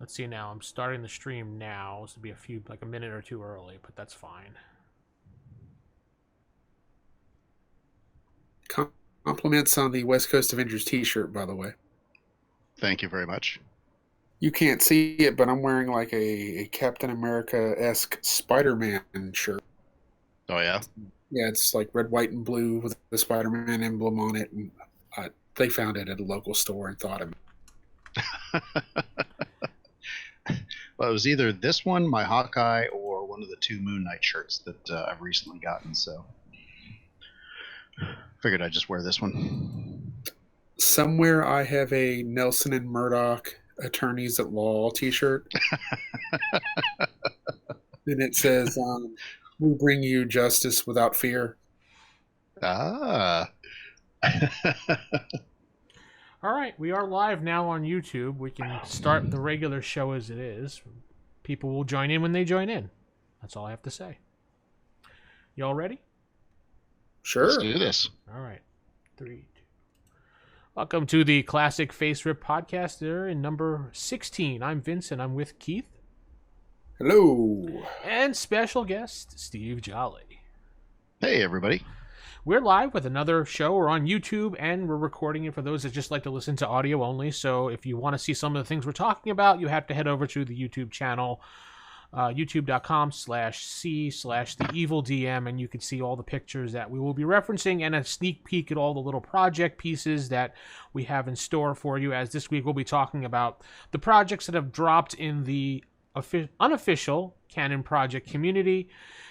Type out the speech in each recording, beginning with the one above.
Let's see now. I'm starting the stream now. This will be like a minute or two early, but that's fine. Compliments on the West Coast Avengers t-shirt, by the way. Thank you very much. You can't see it, but I'm wearing like a Captain America-esque Spider-Man shirt. Oh, yeah? Yeah, it's like red, white, and blue with the Spider-Man emblem on it. And they found it at a local store and thought of it. Well, it was either this one, my Hawkeye, or one of the 2 Moon Knight shirts that I've recently gotten, so figured I'd just wear this one. Somewhere I have a Nelson and Murdoch Attorneys at Law t-shirt. And it says, we bring you justice without fear. Ah. All right, we are live now on YouTube. We can start the regular show as it is. People will join in when they join in. That's all I have to say. Y'all ready? Sure. Let's do this. All right. 3, 2. Welcome to the Classic Faserip Podcast. They're in number 16. I'm Vince, and I'm with Keith. Hello. And special guest, Steve Jolly. Hey, everybody. We're live with another show. We're on YouTube, and we're recording it for those that just like to listen to audio only. So if you want to see some of the things we're talking about, you have to head over to the YouTube channel, youtube.com/c/theevildm, and you can see all the pictures that we will be referencing and a sneak peek at all the little project pieces that we have in store for you, as this week we'll be talking about the projects that have dropped in the unofficial Canon Project community,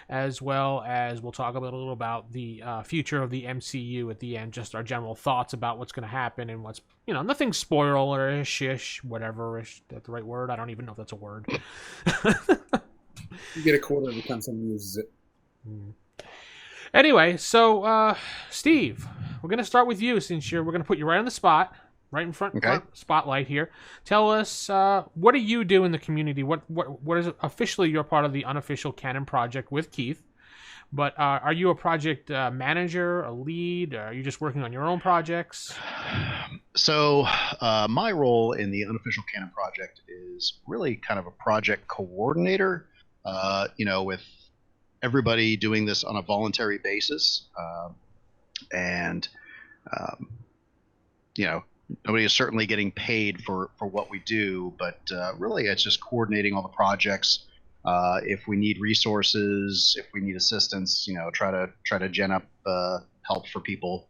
as well as we'll talk a little about the future of the MCU at the end, just our general thoughts about what's going to happen and what's, nothing spoiler-ish, whatever-ish. That's the right word? I don't even know if that's a word. You get a quarter every time someone uses it. Anyway, so Steve, we're going to start with you since we're going to put you right on the spot. Right in front spotlight here. Tell us, what do you do in the community? What is it? Officially, you're part of the unofficial Canon Project with Keith. But are you a project manager, a lead? Are you just working on your own projects? So my role in the unofficial Canon Project is really kind of a project coordinator, with everybody doing this on a voluntary basis. Nobody is certainly getting paid for what we do, but really it's just coordinating all the projects. If we need resources, if we need assistance, try to gen up help for people.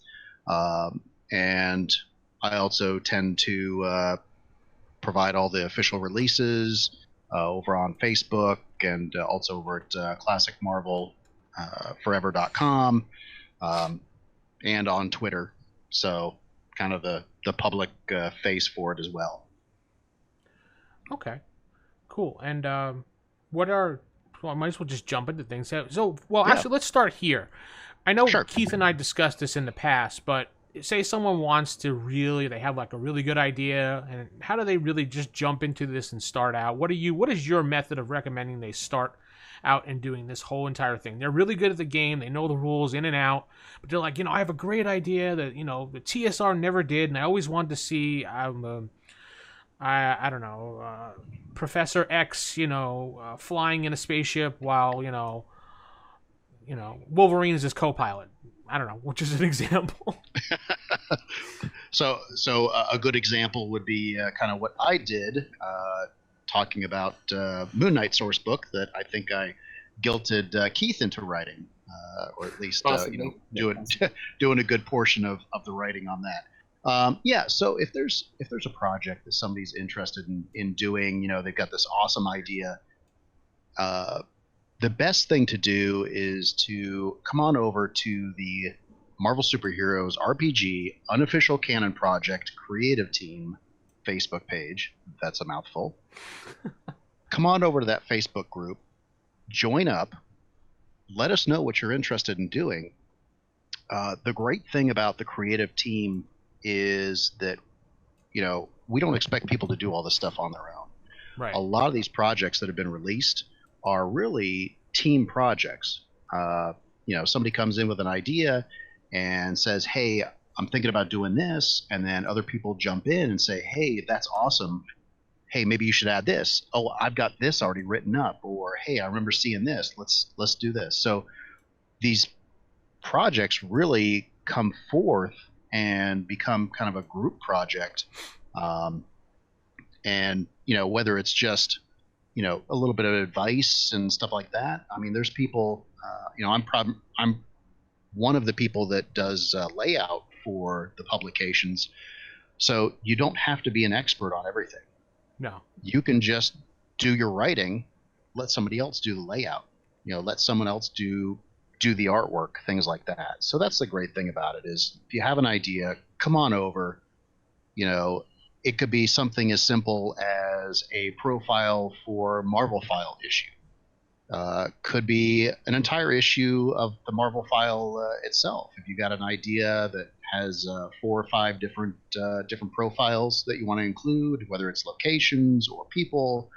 And I also tend to provide all the official releases over on Facebook and also over at classicmarvelforever.com and on Twitter. So kind of the public face for it as well. Okay, cool. And I might as well just jump into things. Actually, let's start here. I know Keith and I discussed this in the past, but say someone wants to they have like a really good idea, and how do they really just jump into this and start out? What is your method of recommending they start out and doing this whole entire thing? They're really good at the game, they know the rules in and out, but they're like, I have a great idea that the TSR never did, and I always wanted to see I don't know, Professor X flying in a spaceship while Wolverine is his co-pilot. I don't know, which is an example. So a good example would be kind of what I did, talking about Moon Knight source book that I think I guilted Keith into writing, or at least doing a good portion of the writing on that. So if there's a project that somebody's interested in doing, they've got this awesome idea, the best thing to do is to come on over to the Marvel Superheroes RPG Unofficial Canon Project Creative Team Facebook page. That's a mouthful. Come on over to that Facebook group, join up, let us know what you're interested in doing. The great thing about the creative team is that, we don't expect people to do all this stuff on their own. Right. A lot of these projects that have been released are really team projects. Somebody comes in with an idea and says, hey, I'm thinking about doing this, and then other people jump in and say, hey, that's awesome. hey, maybe you should add this. Oh, I've got this already written up. Or, hey, I remember seeing this. Let's do this. So these projects really come forth and become kind of a group project. And, whether it's just, a little bit of advice and stuff like that. I mean, there's people, I'm one of the people that does layout for the publications. So you don't have to be an expert on everything. No. You can just do your writing, let somebody else do the layout, let someone else do the artwork, things like that. So that's the great thing about it is if you have an idea, come on over. It could be something as simple as a profile for Marvel File issue. Could be an entire issue of the Marvel File itself. If you got an idea that has 4 or 5 different profiles that you want to include, whether it's locations or people,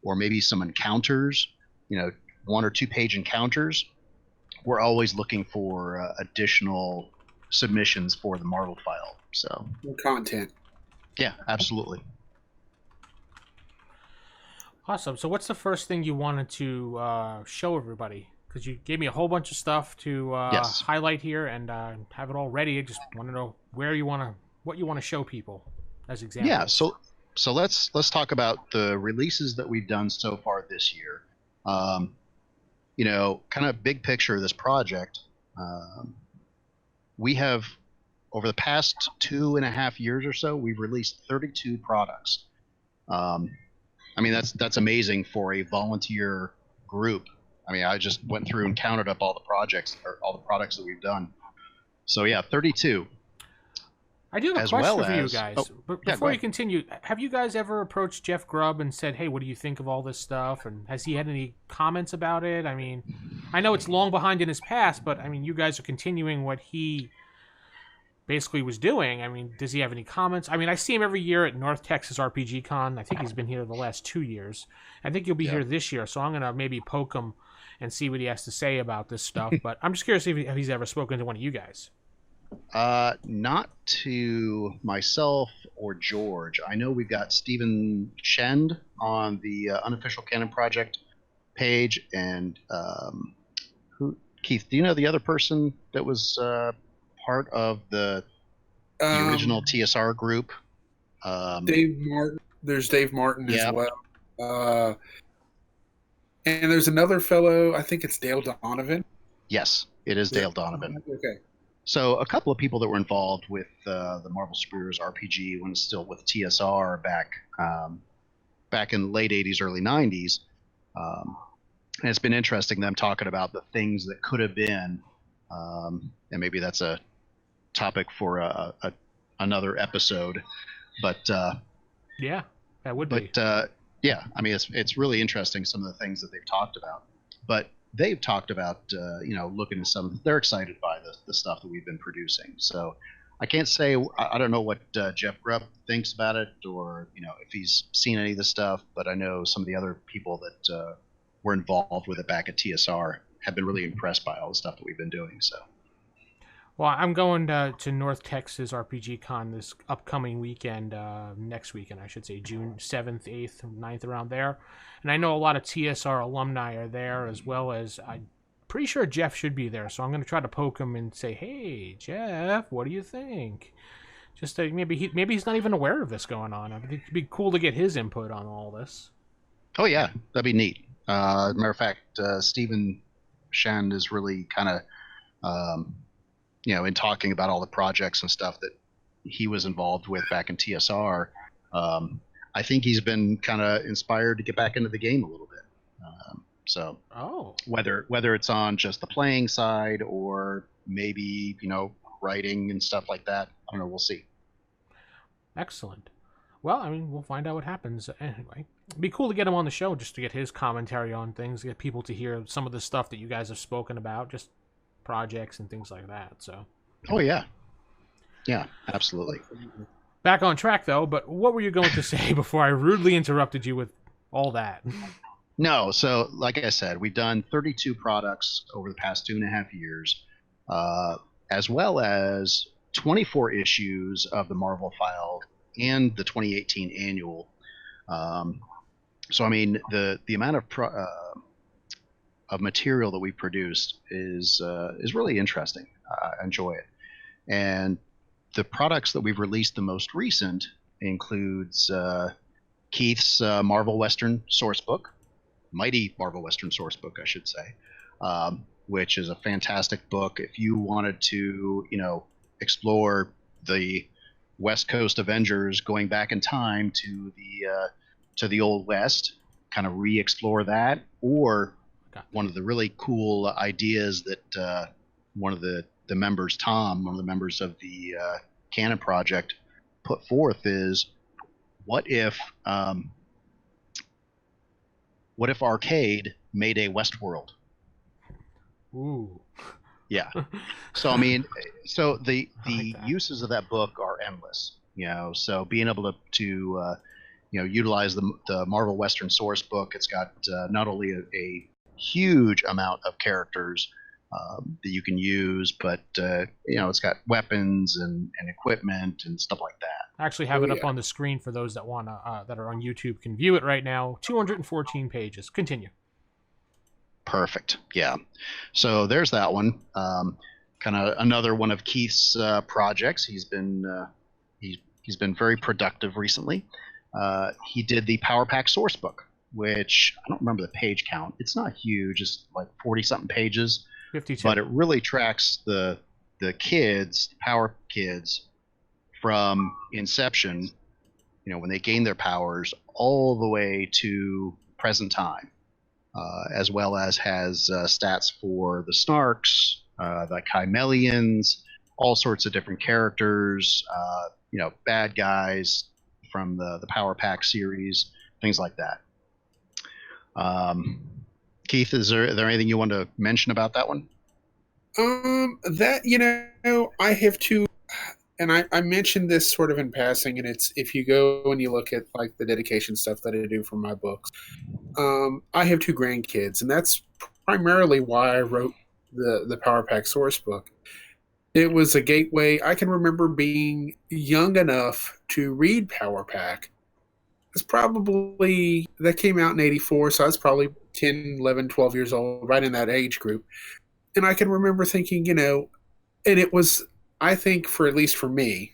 or maybe some encounters, 1 or 2 page encounters, we're always looking for additional submissions for the Marvel File. So content. Yeah, absolutely. Awesome. So what's the first thing you wanted to show everybody? Because you gave me a whole bunch of stuff to Yes. highlight here and have it all ready. I just want to know what you want to show people as examples. Yeah. So let's talk about the releases that we've done so far this year. Kind of big picture of this project. We have, over the past 2.5 years or so, we've released 32 products. I mean, that's amazing for a volunteer group. I mean, I just went through and counted up all the products that we've done. So yeah, 32. I do have a question for you guys. But before you continue, have you guys ever approached Jeff Grubb and said, hey, what do you think of all this stuff? And has he had any comments about it? I mean, I know it's long behind in his past, but I mean, you guys are continuing what he basically was doing. I mean, does he have any comments? I mean, I see him every year at North Texas RPG Con. I think he's been here the last 2 years. I think he'll be here this year, so I'm going to maybe poke him and see what he has to say about this stuff. But I'm just curious if he's ever spoken to one of you guys. Not to myself or George. I know we've got Stephen Shend on the Unofficial Canon Project page, and Keith, do you know the other person that was part of the original TSR group? Dave Martin. There's Dave Martin as well. And there's another fellow, I think it's Dale Donovan. Yes, it is Dale Donovan. Okay. So a couple of people that were involved with the Marvel Superheroes RPG when it's still with TSR back in the late 80s, early 90s. And it's been interesting them talking about the things that could have been. And maybe that's a topic for another episode. But yeah, that would be. But yeah, I mean, it's really interesting, some of the things that they've talked about. But they've talked about, looking at some, they're excited by the stuff that we've been producing. So I can't say, I don't know what Jeff Grubb thinks about it, or, if he's seen any of the stuff, but I know some of the other people that were involved with it back at TSR have been really impressed by all the stuff that we've been doing. So. Well, I'm going to North Texas RPG Con this upcoming weekend, next weekend, I should say, June 7th, 8th, 9th, around there. And I know a lot of TSR alumni are there, as well as I'm pretty sure Jeff should be there. So I'm going to try to poke him and say, hey, Jeff, what do you think? Just to, maybe he's not even aware of this going on. I think it'd be cool to get his input on all this. Oh, yeah, that'd be neat. As a matter of fact, Stephen Shand is really kind of... in talking about all the projects and stuff that he was involved with back in TSR, I think he's been kind of inspired to get back into the game a little bit. Whether it's on just the playing side or maybe, writing and stuff like that, I don't know. We'll see. Excellent. Well, I mean, we'll find out what happens anyway. It'd be cool to get him on the show just to get his commentary on things, get people to hear some of the stuff that you guys have spoken about, just projects and things like that. So yeah absolutely. Back on track though, but what were you going to say before I rudely interrupted you with all that? No, so like I said, we've done 32 products over the past 2.5 years, as well as 24 issues of the Marvel File and the 2018 annual. So I mean, the amount of material that we produced is really interesting. I enjoy it, and the products that we've released the most recent includes Keith's Marvel Western Sourcebook, Mighty Marvel Western Sourcebook, I should say, which is a fantastic book if you wanted to, explore the West Coast Avengers going back in time to the Old West, kind of re-explore that, or one of the really cool ideas that one of the members, Tom, one of the members of the Canon Project, put forth is, what if Arcade made a Westworld? Ooh. Yeah. So I mean, so the uses of that book are endless. So being able to utilize the Marvel Western Source book, it's got not only a huge amount of characters that you can use, but it's got weapons and equipment and stuff like that. I actually have it up on the screen for those that that are on YouTube can view it right now. 214 pages. Continue. Perfect. Yeah. So there's that one. Kind of another one of Keith's projects. He's been very productive recently. He did the Power Pack source book, which I don't remember the page count. It's not huge. It's like 40-something pages. 52. But it really tracks the kids, the Power kids, from inception, when they gain their powers, all the way to present time, as well as has stats for the Snarks, the Chimelians, all sorts of different characters, bad guys from the Power Pack series, things like that. Keith, is there anything you want to mention about that one? I have two, and I mentioned this sort of in passing, and it's, if you go and you look at like the dedication stuff that I do for my books, I have two grandkids, and that's primarily why I wrote the Power Pack source book. It was a gateway. I can remember being young enough to read Power Pack. That came out in 84, so I was probably 10, 11, 12 years old, right in that age group. And I can remember thinking, and it was, I think, at least for me,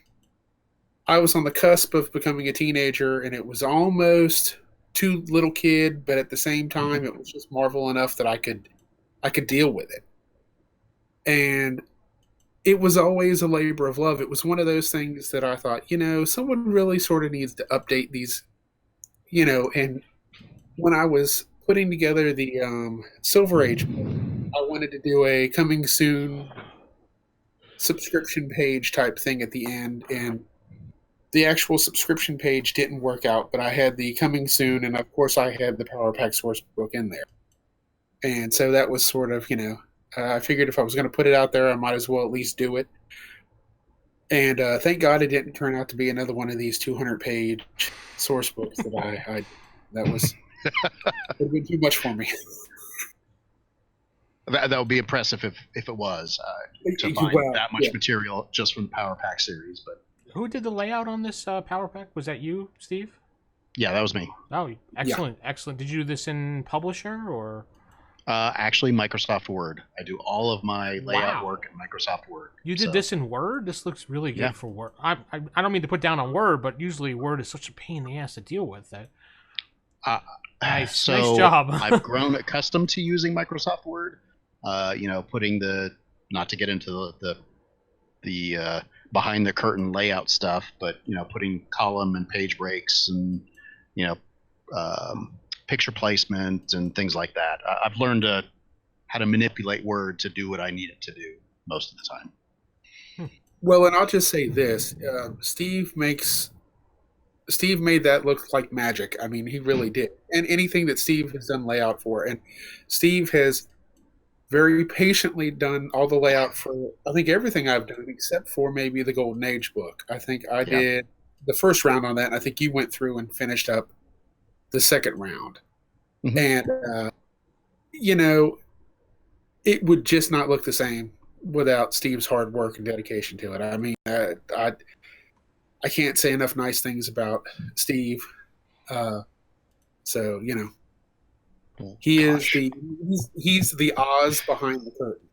I was on the cusp of becoming a teenager, and it was almost too little kid, but at the same time, it was just Marvel enough that I could deal with it. And it was always a labor of love. It was one of those things that I thought, someone really sort of needs to update these, and when I was putting together the Silver Age book, I wanted to do a coming soon subscription page type thing at the end, and the actual subscription page didn't work out, but I had the coming soon, and of course I had the Power Pack source book in there. And so that was sort of, I figured if I was going to put it out there, I might as well at least do it. And thank God it didn't turn out to be another one of these 200-page source books that was would have been too much for me. That would be impressive if it was to find that much material just from the Power Pack series. But who did the layout on this Power Pack? Was that you, Steve? Yeah, that was me. Oh, excellent, excellent. Did you do this in Publisher or? Actually, Microsoft Word. I do all of my layout work in Microsoft Word. You did this in Word? This looks really good for Word. I don't mean to put down on Word, but usually Word is such a pain in the ass to deal with. That. Nice job. I've grown accustomed to using Microsoft Word. Putting not to get into the behind the curtain layout stuff, but putting column and page breaks and picture placement and things like that. I've learned how to manipulate Word to do what I need it to do most of the time. Well, and I'll just say this: Steve made that look like magic. I mean, he really did. And anything that Steve has done layout for, and Steve has very patiently done all the layout for, I think, everything I've done except for maybe the Golden Age book. I think I did the first round on that, and I think you went through and finished up the second round. Mm-hmm. And, it would just not look the same without Steve's hard work and dedication to it. I mean, I can't say enough nice things about Steve. So he's the Oz behind the curtain.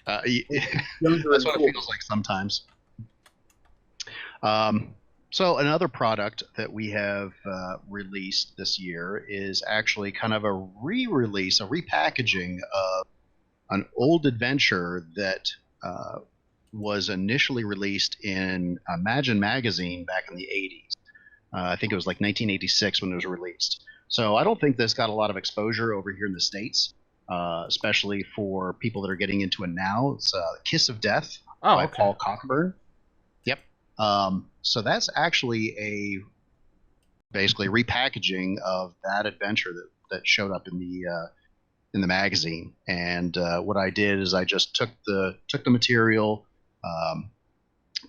That's what it feels like sometimes. So another product that we have released this year is actually kind of a re-release, a repackaging of an old adventure that was initially released in Imagine magazine back in the 80s. I think it was like 1986 when it was released. So I don't think this got a lot of exposure over here in the States, especially for people that are getting into it now. It's Kiss of Death by Paul Cockburn. Yep. So that's actually basically a repackaging of that adventure that showed up in the magazine. And what I did is I just took the material,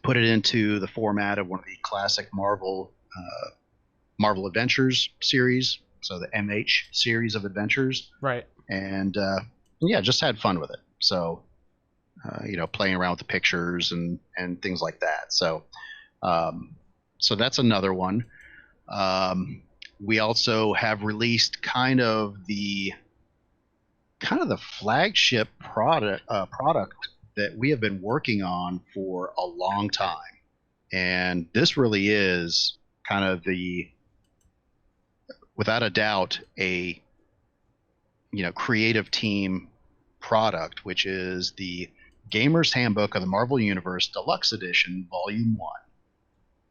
put it into the format of one of the classic Marvel Adventures series, so the MH series of adventures, right? And yeah, just had fun with it. So playing around with the pictures and things like that. So so that's another one. We also have released kind of the flagship product that we have been working on for a long time. And this really is kind of without a doubt, a creative team product, which is the Gamer's Handbook of the Marvel Universe Deluxe Edition, Volume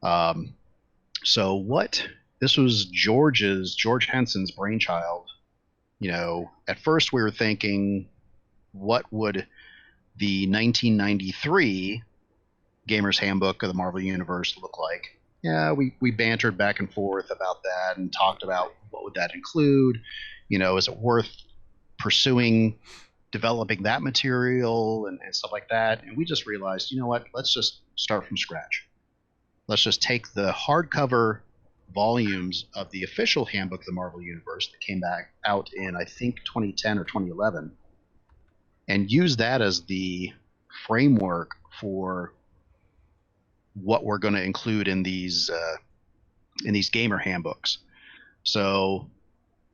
1. This was George Henson's brainchild. At first we were thinking, what would the 1993 Gamer's Handbook of the Marvel Universe look like? Yeah, we bantered back and forth about that and talked about what would that include. Is it worth pursuing developing that material and stuff like that? And we just realized, what, let's just start from scratch. Let's just take the hardcover volumes of the official Handbook of the Marvel Universe that came back out in, I think, 2010 or 2011, and use that as the framework for what we're going to include in these gamer handbooks. So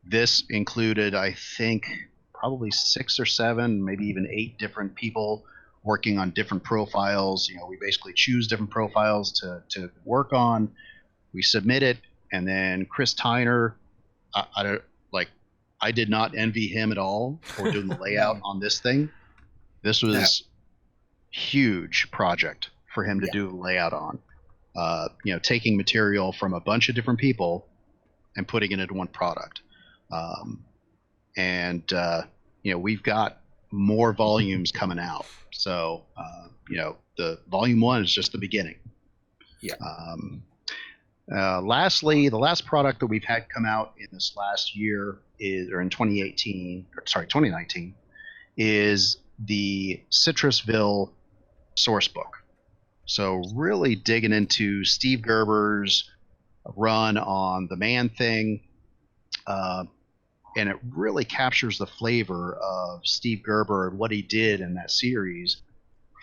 this included, I think, probably 6 or 7, maybe even 8 different people working on different profiles. We basically choose different profiles to work on. We submit it, and then Chris Tyner, I did not envy him at all for doing the layout on this thing. This was huge project for him to do the layout on. Taking material from a bunch of different people and putting it into one product. We've got more volumes coming out. So, the volume 1 is just the beginning. Yeah. Lastly, the last product that we've had come out in this last year in 2019, is the Citrusville source book. So really digging into Steve Gerber's run on the Man-Thing, and it really captures the flavor of Steve Gerber and what he did in that series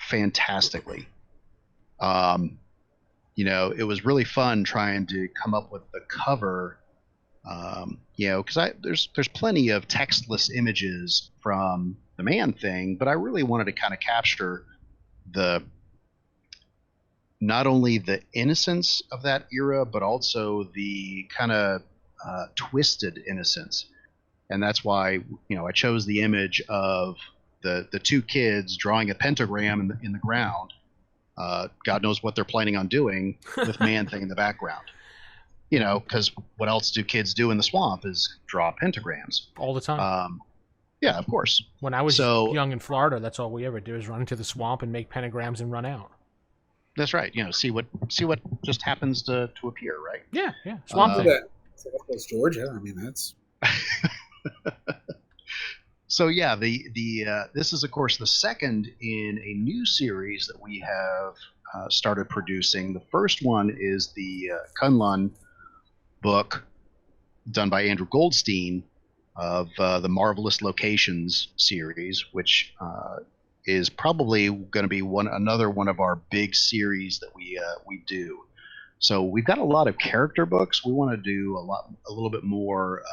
fantastically. It was really fun trying to come up with the cover, because there's plenty of textless images from the Man-Thing, but I really wanted to kind of capture not only the innocence of that era, but also the kind of twisted innocence. And that's why, I chose the image of the 2 kids drawing a pentagram in the ground. God knows what they're planning on doing with Man-Thing in the background. Because what else do kids do in the swamp is draw pentagrams. All the time. Yeah, of course. When I was young in Florida, that's all we ever do is run into the swamp and make pentagrams and run out. That's right. See what just happens to appear, right? Yeah. Swamp Thing. Southwest Georgia. I mean, that's. So yeah, this is of course the second in a new series that we have started producing. The first one is the Kunlun book done by Andrew Goldstein of the Marvelous Locations series, which is probably going to be another one of our big series that we do. So we've got a lot of character books. We want to do a little bit more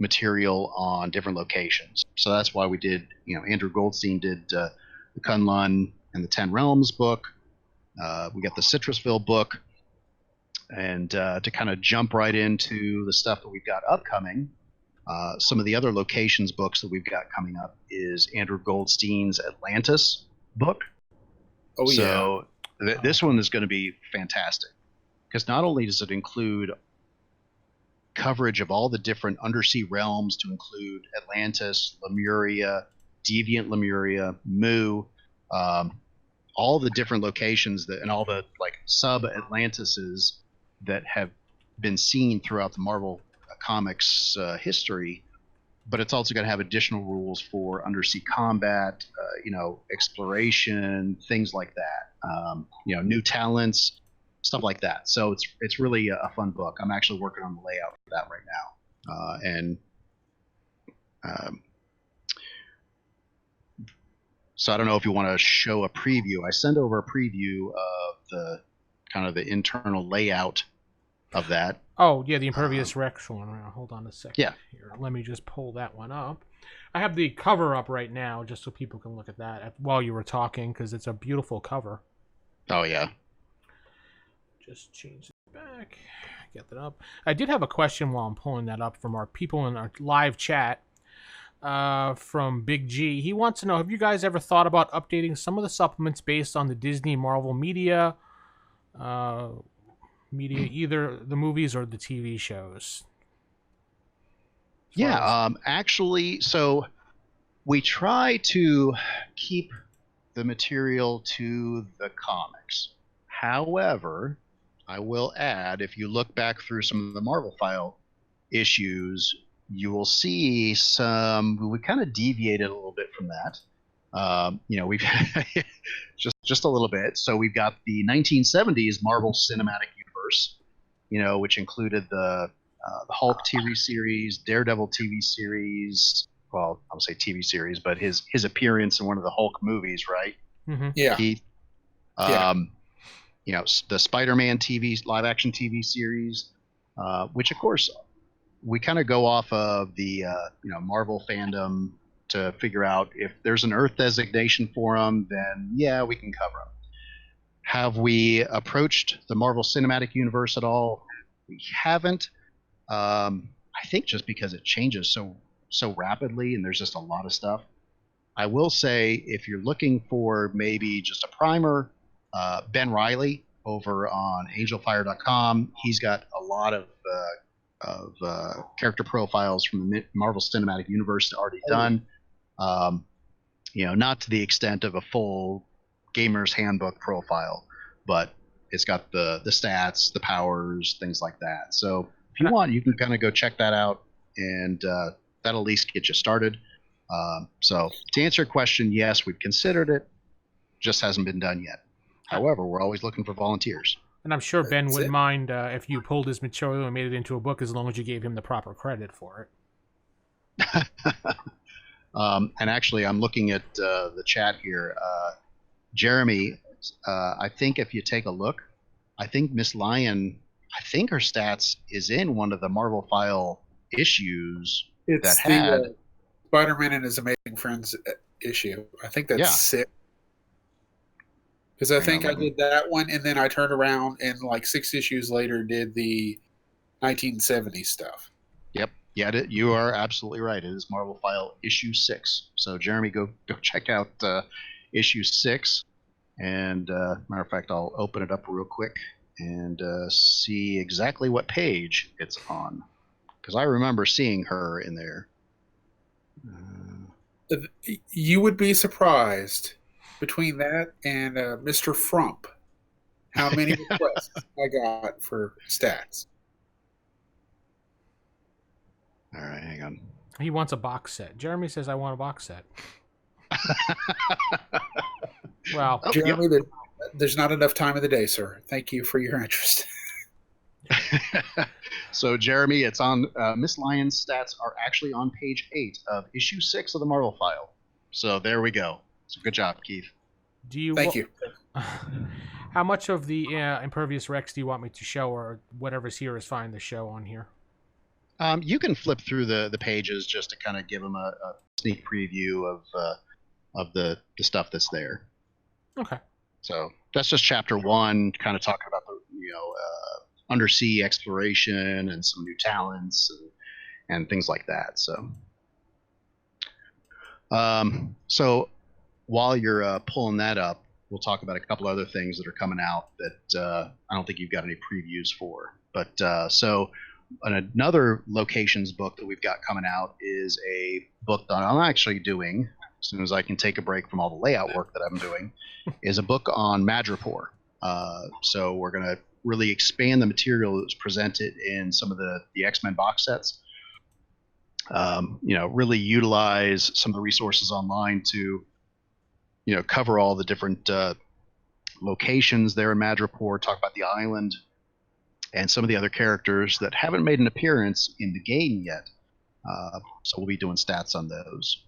material on different locations. So that's why we did, Andrew Goldstein did the Kunlun and the Ten Realms book. We got the Citrusville book. And to kind of jump right into the stuff that we've got upcoming, some of the other locations books that we've got coming up is Andrew Goldstein's Atlantis book. Oh, so this one is going to be fantastic, because not only does it include coverage of all the different undersea realms, to include Atlantis, Lemuria, Deviant Lemuria, Mu, all the different locations and all the sub-Atlantises that have been seen throughout the Marvel Comics history, but it's also going to have additional rules for undersea combat, exploration, things like that, new talents, stuff like that. So it's really a fun book. I'm actually working on the layout for that right now, so I don't know if you want to show a preview. I send over a preview of the kind of the internal layout of that. Oh, yeah, the Impervious Rex one. Hold on a second. Yeah. Here, let me just pull that one up. I have the cover up right now just so people can look at that while you were talking, because it's a beautiful cover. Oh, yeah. Just change it back. Get that up. I did have a question while I'm pulling that up from our people in our live chat. From Big G. He wants to know, have you guys ever thought about updating some of the supplements based on the Disney Marvel media, either the movies or the TV shows? Actually, so we try to keep the material to the comics. However, I will add, if you look back through some of the Marvel File issues, you will see we kind of deviated a little bit from that. We've just a little bit. So we've got the 1970s Marvel Cinematic Universe, which included the Hulk TV series, Daredevil TV series. Well, I'll say TV series, but his appearance in one of the Hulk movies, right? Mm-hmm. Yeah. The Spider-Man live action TV series, which of course we kind of go off of the Marvel fandom to figure out if there's an Earth designation for them, then yeah, we can cover them. Have we approached the Marvel Cinematic Universe at all? We haven't. I think just because it changes so rapidly and there's just a lot of stuff. I will say, if you're looking for maybe just a primer, Ben Reilly over on angelfire.com, he's got a lot of character profiles from the Marvel Cinematic Universe already done. Not to the extent of a full gamer's handbook profile, but it's got the stats, the powers, things like that. So if you want, you can kind of go check that out, and that'll at least get you started. So to answer your question, yes, we've considered it, just hasn't been done yet. However, we're always looking for volunteers. And I'm sure Ben wouldn't mind if you pulled his material and made it into a book, as long as you gave him the proper credit for it. And actually, I'm looking at the chat here. Jeremy, I think if you take a look, I think Miss Lion, I think her stats is in one of the Marvel File issues that had Spider-Man and His Amazing Friends issue. I think that's 6. Because I think I did that one, and then I turned around and 6 issues later did the 1970s stuff. Yep. Yeah, you are absolutely right. It is Marvel File issue 6. So Jeremy, go check out issue 6. And matter of fact, I'll open it up real quick and see exactly what page it's on, because I remember seeing her in there. You would be surprised, between that and Mr. Frump, how many requests I got for stats. All right, hang on. He wants a box set. Jeremy says, I want a box set. Well, Jeremy, there's not enough time of the day, sir. Thank you for your interest. So, Jeremy, it's on Miss Lyon's stats are actually on page 8 of issue 6 of the Marvel File. So there we go. So good job, Keith. Thank you. How much of the Impervious Rex do you want me to show, or whatever's here is fine to show on here? You can flip through the pages just to kind of give them a sneak preview of the stuff that's there. Okay. So that's just chapter 1, kind of talking about the undersea exploration and some new talents and things like that. So while you're pulling that up, we'll talk about a couple other things that are coming out that I don't think you've got any previews for. But so another locations book that we've got coming out is a book that I'm actually doing as soon as I can take a break from all the layout work that I'm doing, is a book on Madripoor. So we're going to really expand the material that was presented in some of the X-Men box sets. Really utilize some of the resources online to, cover all the different locations there in Madripoor, talk about the island, and some of the other characters that haven't made an appearance in the game yet. So we'll be doing stats on those.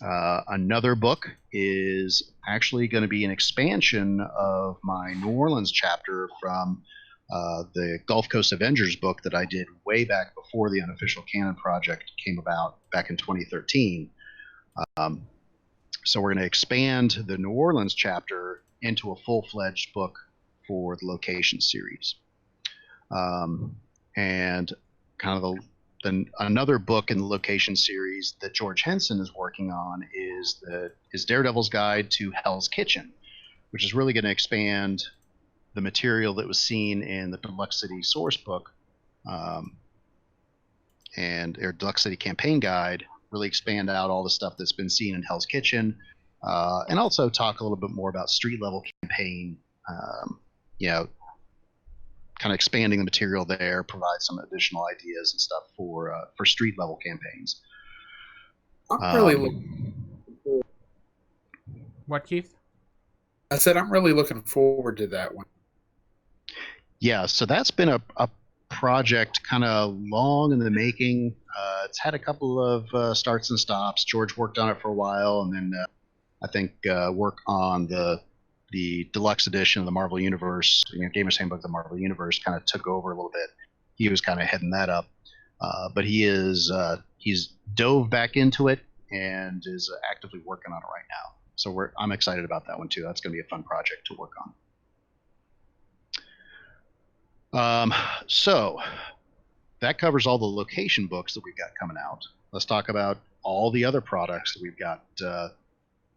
Another book is actually going to be an expansion of my New Orleans chapter from the Gulf Coast Avengers book that I did way back before the Unofficial Canon project came about back in 2013. So we're going to expand the New Orleans chapter into a full-fledged book for the location series. And kind of another book in the location series that George Henson is working on is Daredevil's Guide to Hell's Kitchen, which is really going to expand the material that was seen in the Deluxe City source book and their Deluxe City campaign guide, really expand out all the stuff that's been seen in Hell's Kitchen, and also talk a little bit more about street level campaign, kind of expanding the material there, provide some additional ideas and stuff for street level campaigns. I'm really looking. What, Keith? I said I'm really looking forward to that one. Yeah, so that's been a project kind of long in the making. It's had a couple of starts and stops. George worked on it for a while, and then I think work on the deluxe edition of the Marvel Universe, Gamer's Handbook of the Marvel Universe, kind of took over a little bit. He was kind of heading that up, but he's dove back into it and is actively working on it right now. So I'm excited about that one too. That's going to be a fun project to work on. So that covers all the location books that we've got coming out. Let's talk about all the other products that we've got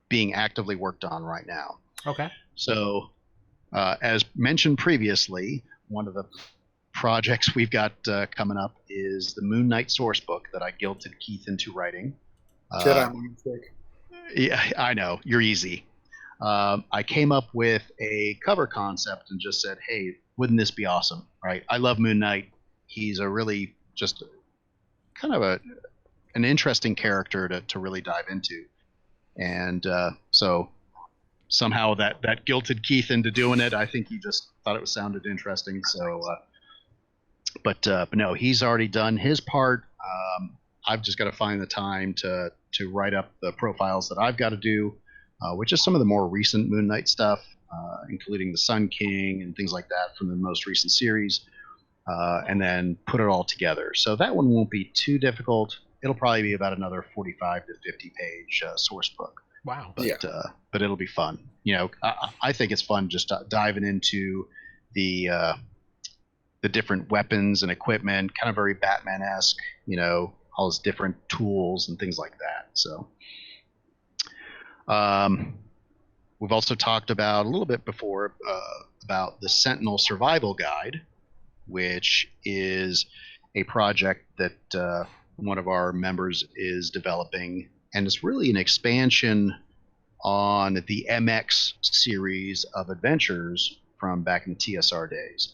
being actively worked on right now. Okay. So, as mentioned previously, one of the projects we've got coming up is the Moon Knight source book that I guilted Keith into writing. Yeah, I know. You're easy. I came up with a cover concept and just said, hey, wouldn't this be awesome, right? I love Moon Knight. He's a really just kind of an interesting character to really dive into. And so somehow that guilted Keith into doing it. I think he just thought it sounded interesting. So, but no, he's already done his part. I've just got to find the time to write up the profiles that I've got to do, which is some of the more recent Moon Knight stuff, including the Sun King and things like that from the most recent series, and then put it all together. So that one won't be too difficult. It'll probably be about another 45 to 50 page source book. Wow. But it'll be fun. I think it's fun just diving into the different weapons and equipment, kind of very Batman-esque, all his different tools and things like that. So we've also talked about a little bit before about the Sentinel Survival Guide, which is a project that one of our members is developing. And it's really an expansion on the MX series of adventures from back in the TSR days.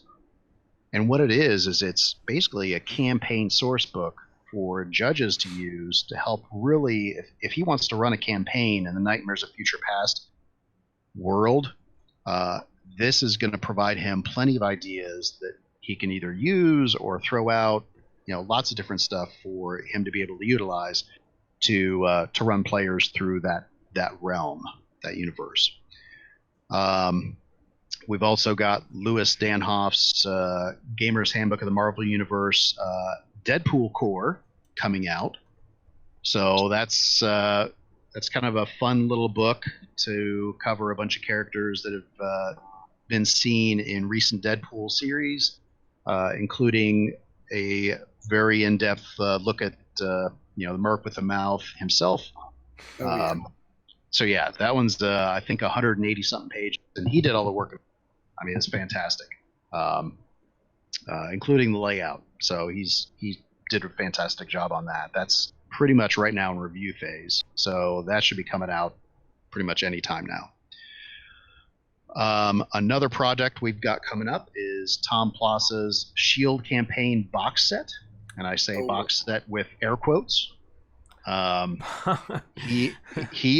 And what it is it's basically a campaign source book for judges to use to help really, if he wants to run a campaign in the Nightmares of Future Past world, this is going to provide him plenty of ideas that he can either use or throw out, lots of different stuff for him to be able to utilize to run players through that realm, that universe. We've also got Louis Danhoff's Gamer's Handbook of the Marvel Universe, Deadpool Core coming out. So that's kind of a fun little book to cover a bunch of characters that have been seen in recent Deadpool series, including a very in-depth look at the Merc with the Mouth himself. So yeah, that one's I think 180 something pages, and he did all the work. I mean, it's fantastic, including the layout. So he did a fantastic job on that. That's pretty much right now in review phase. So that should be coming out pretty much any time now. Another project we've got coming up is Tom Plaza's Shield campaign box set, and I say box set with air quotes. He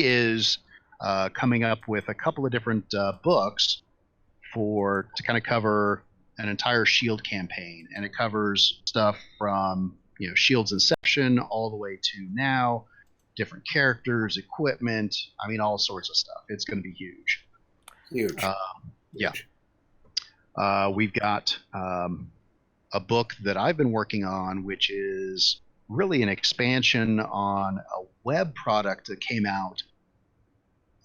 is coming up with a couple of different books to kind of cover an entire Shield campaign, and it covers stuff from Shield's inception all the way to now, different characters, equipment. I mean, all sorts of stuff. It's going to be huge. Yeah. We've got a book that I've been working on, which is really an expansion on a web product that came out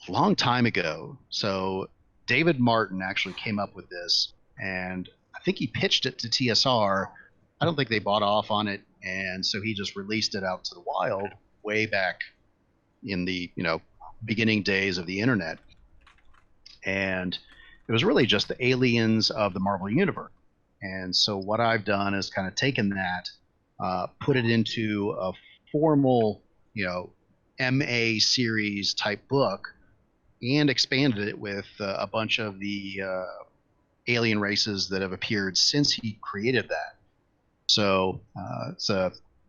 a long time ago. So David Martin actually came up with this, and I think he pitched it to TSR. I don't think they bought off on it, and so he just released it out to the wild way back in the beginning days of the internet. And it was really just the aliens of the Marvel Universe. And so what I've done is kind of taken that, put it into a formal, MA series type book, and expanded it with a bunch of the alien races that have appeared since he created that. So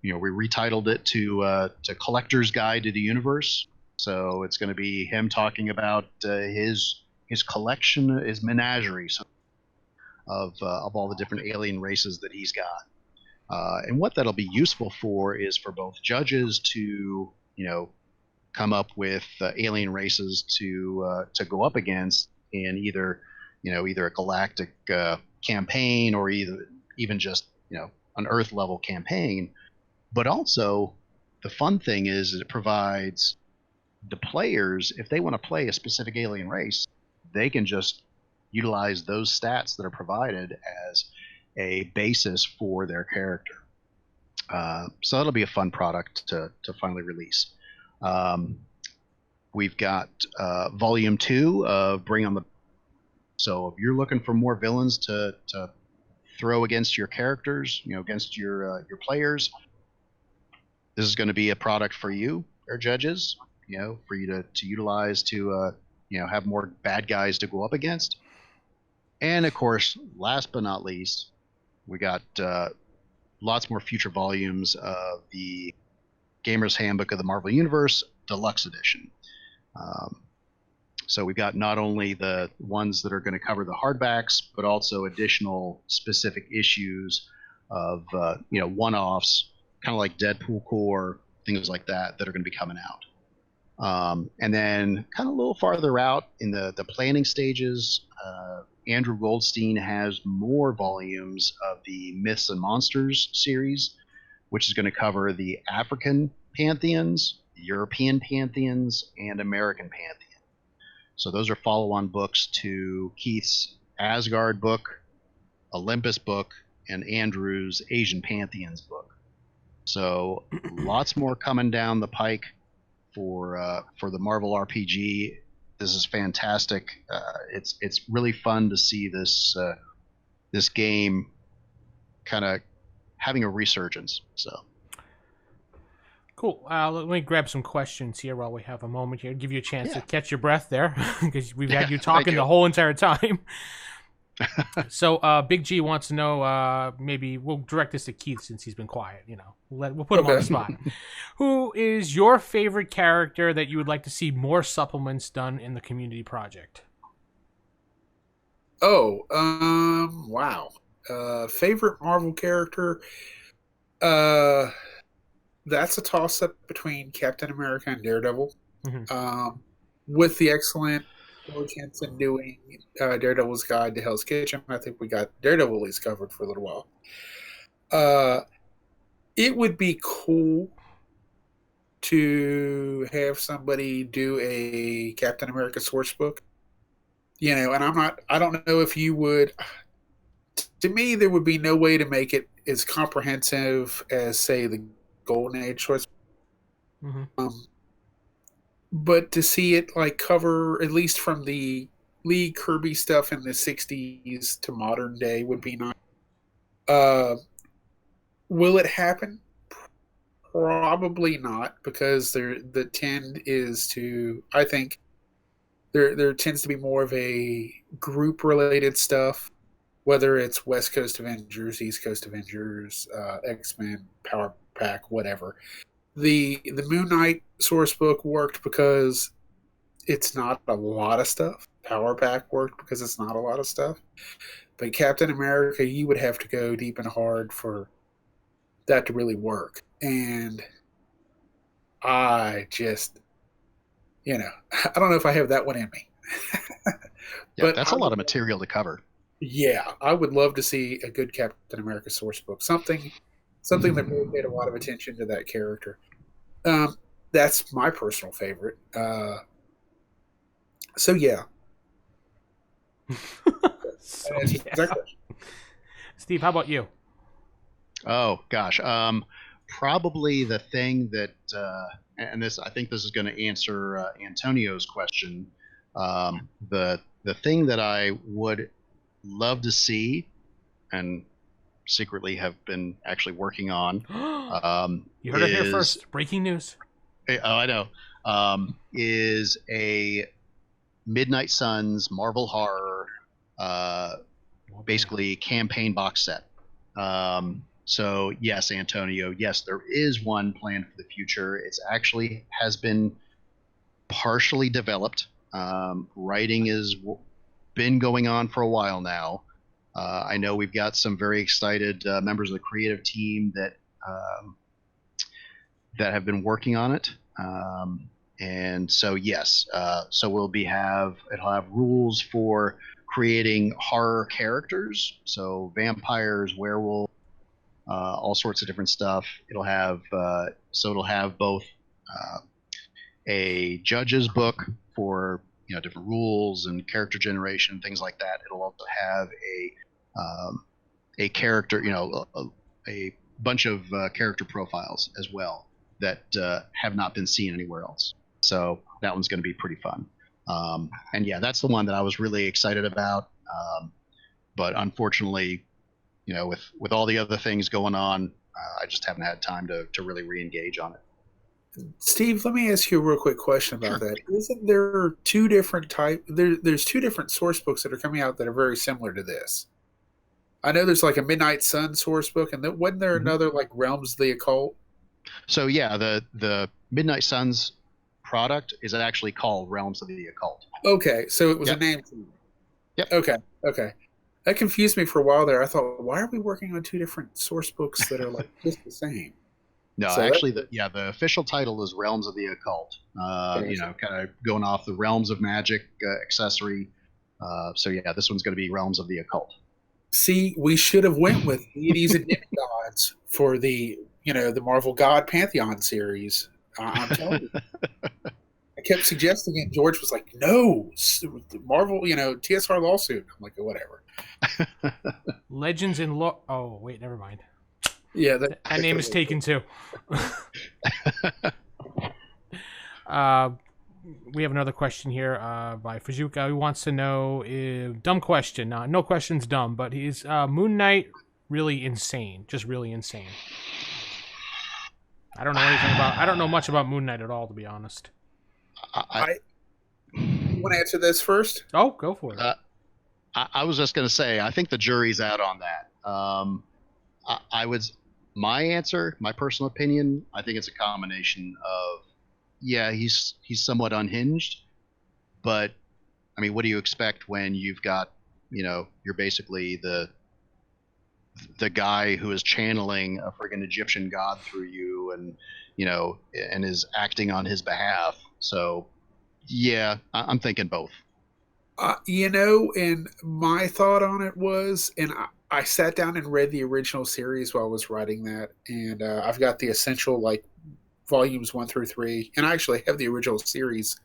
we retitled it to Collector's Guide to the Universe. So it's going to be him talking about his collection, his menagerie of all the different alien races that he's got. And what that'll be useful for is for both judges to come up with alien races to go up against in either a galactic campaign, or even just an Earth level campaign. But also the fun thing is it provides the players, if they want to play a specific alien race, they can just utilize those stats that are provided as a basis for their character. So that'll be a fun product to finally release. We've got Volume 2 of Bring on the... So if you're looking for more villains to throw against your characters, against your players, this is going to be a product for you, our judges, for you to utilize to have more bad guys to go up against. And of course, last but not least, we got lots more future volumes of the Gamer's Handbook of the Marvel Universe Deluxe Edition. So we've got not only the ones that are going to cover the hardbacks, but also additional specific issues of one-offs, kind of like Deadpool Core, things like that are going to be coming out. And then kind of a little farther out in the planning stages, Andrew Goldstein has more volumes of the Myths and Monsters series, which is going to cover the African pantheons, European pantheons, and American pantheon. So those are follow-on books to Keith's Asgard book, Olympus book, and Andrew's Asian Pantheons book. So lots more coming down the pike for the Marvel RPG. This is fantastic. It's really fun to see this game kind of having a resurgence. So cool. Let me grab some questions here while we have a moment here. Give you a chance to catch your breath there, because we've had you talking the whole entire time. So Big G wants to know, maybe we'll direct this to Keith since he's been quiet. We'll put him on the spot. Who is your favorite character that you would like to see more supplements done in the community project? Wow. Favorite Marvel character? That's a toss-up between Captain America and Daredevil. Mm-hmm. With the excellent George Henson doing Daredevil's Guide to Hell's Kitchen. I think we got Daredevil at least covered for a little while. It would be cool to have somebody do a Captain America source book. And I don't know if you would. To me, there would be no way to make it as comprehensive as, say, the Golden Age source. Mm-hmm. But to see it like cover, at least from the Lee Kirby stuff in the 60s to modern day, would be nice. Will it happen? Probably not, because the trend is to, I think, there tends to be more of a group related stuff, whether it's West Coast Avengers, East Coast Avengers, X-Men, Power Pack, whatever. The Moon Knight source book worked because it's not a lot of stuff. Power Pack worked because it's not a lot of stuff. But Captain America, you would have to go deep and hard for that to really work. And I just, I don't know if I have that one in me. But that's a lot of material to cover. Yeah, I would love to see a good Captain America source book. Something that really paid a lot of attention to that character. That's my personal favorite. So yeah. Steve, how about you? Oh gosh, probably the thing that, and I think this is going to answer Antonio's question. The thing that I would love to see, and secretly have been actually working on. You heard it here first. Breaking news. Oh, I know. Is a Midnight Suns Marvel Horror, basically campaign box set. So yes, Antonio, yes, there is one planned for the future. It's actually has been partially developed. Writing has been going on for a while now. I know we've got some very excited members of the creative team that have been working on it. And so yes, so it'll have rules for creating horror characters, so vampires, werewolves, all sorts of different stuff. It'll have both a judge's book for different rules and character generation, things like that. It'll also have a character, a bunch of character profiles as well that have not been seen anywhere else. So that one's going to be pretty fun. And yeah, that's the one that I was really excited about. But unfortunately, with all the other things going on, I just haven't had time to really re-engage on it. Steve, let me ask you a real quick question about that. Isn't there two different there's two different source books that are coming out that are very similar to this? I know there's like a Midnight Sun source book, and wasn't there another like Realms of the Occult? So yeah, the Midnight Suns product is actually called Realms of the Occult. Okay, so it was a name. Yep. Okay. That confused me for a while there. I thought, why are we working on two different source books that are like just the same? No, so actually, the official title is Realms of the Occult. Kind of going off the Realms of Magic accessory. So yeah, this one's going to be Realms of the Occult. See, we should have went with deities and demigods for the Marvel God Pantheon series. I'm telling you. I kept suggesting it. George was like, "No, Marvel, TSR lawsuit." I'm like, "Whatever." Legends in Law. Oh wait, never mind. Yeah, that name is taken too. We have another question here by Fajuka. He wants to know, dumb question. No question's dumb, but is Moon Knight really insane? Just really insane? I don't know much about Moon Knight at all, to be honest. I want to answer this first. Oh, go for it. I was just going to say, I think the jury's out on that. My answer, my personal opinion, I think it's a combination of, yeah, he's somewhat unhinged, but I mean, what do you expect when you've got, you're basically the guy who is channeling a friggin' Egyptian god through you, and and is acting on his behalf. So yeah, I'm thinking both. And my thought on it was, and I sat down and read the original series while I was writing that, and I've got the essential like volumes 1 through 3, and I actually have the original series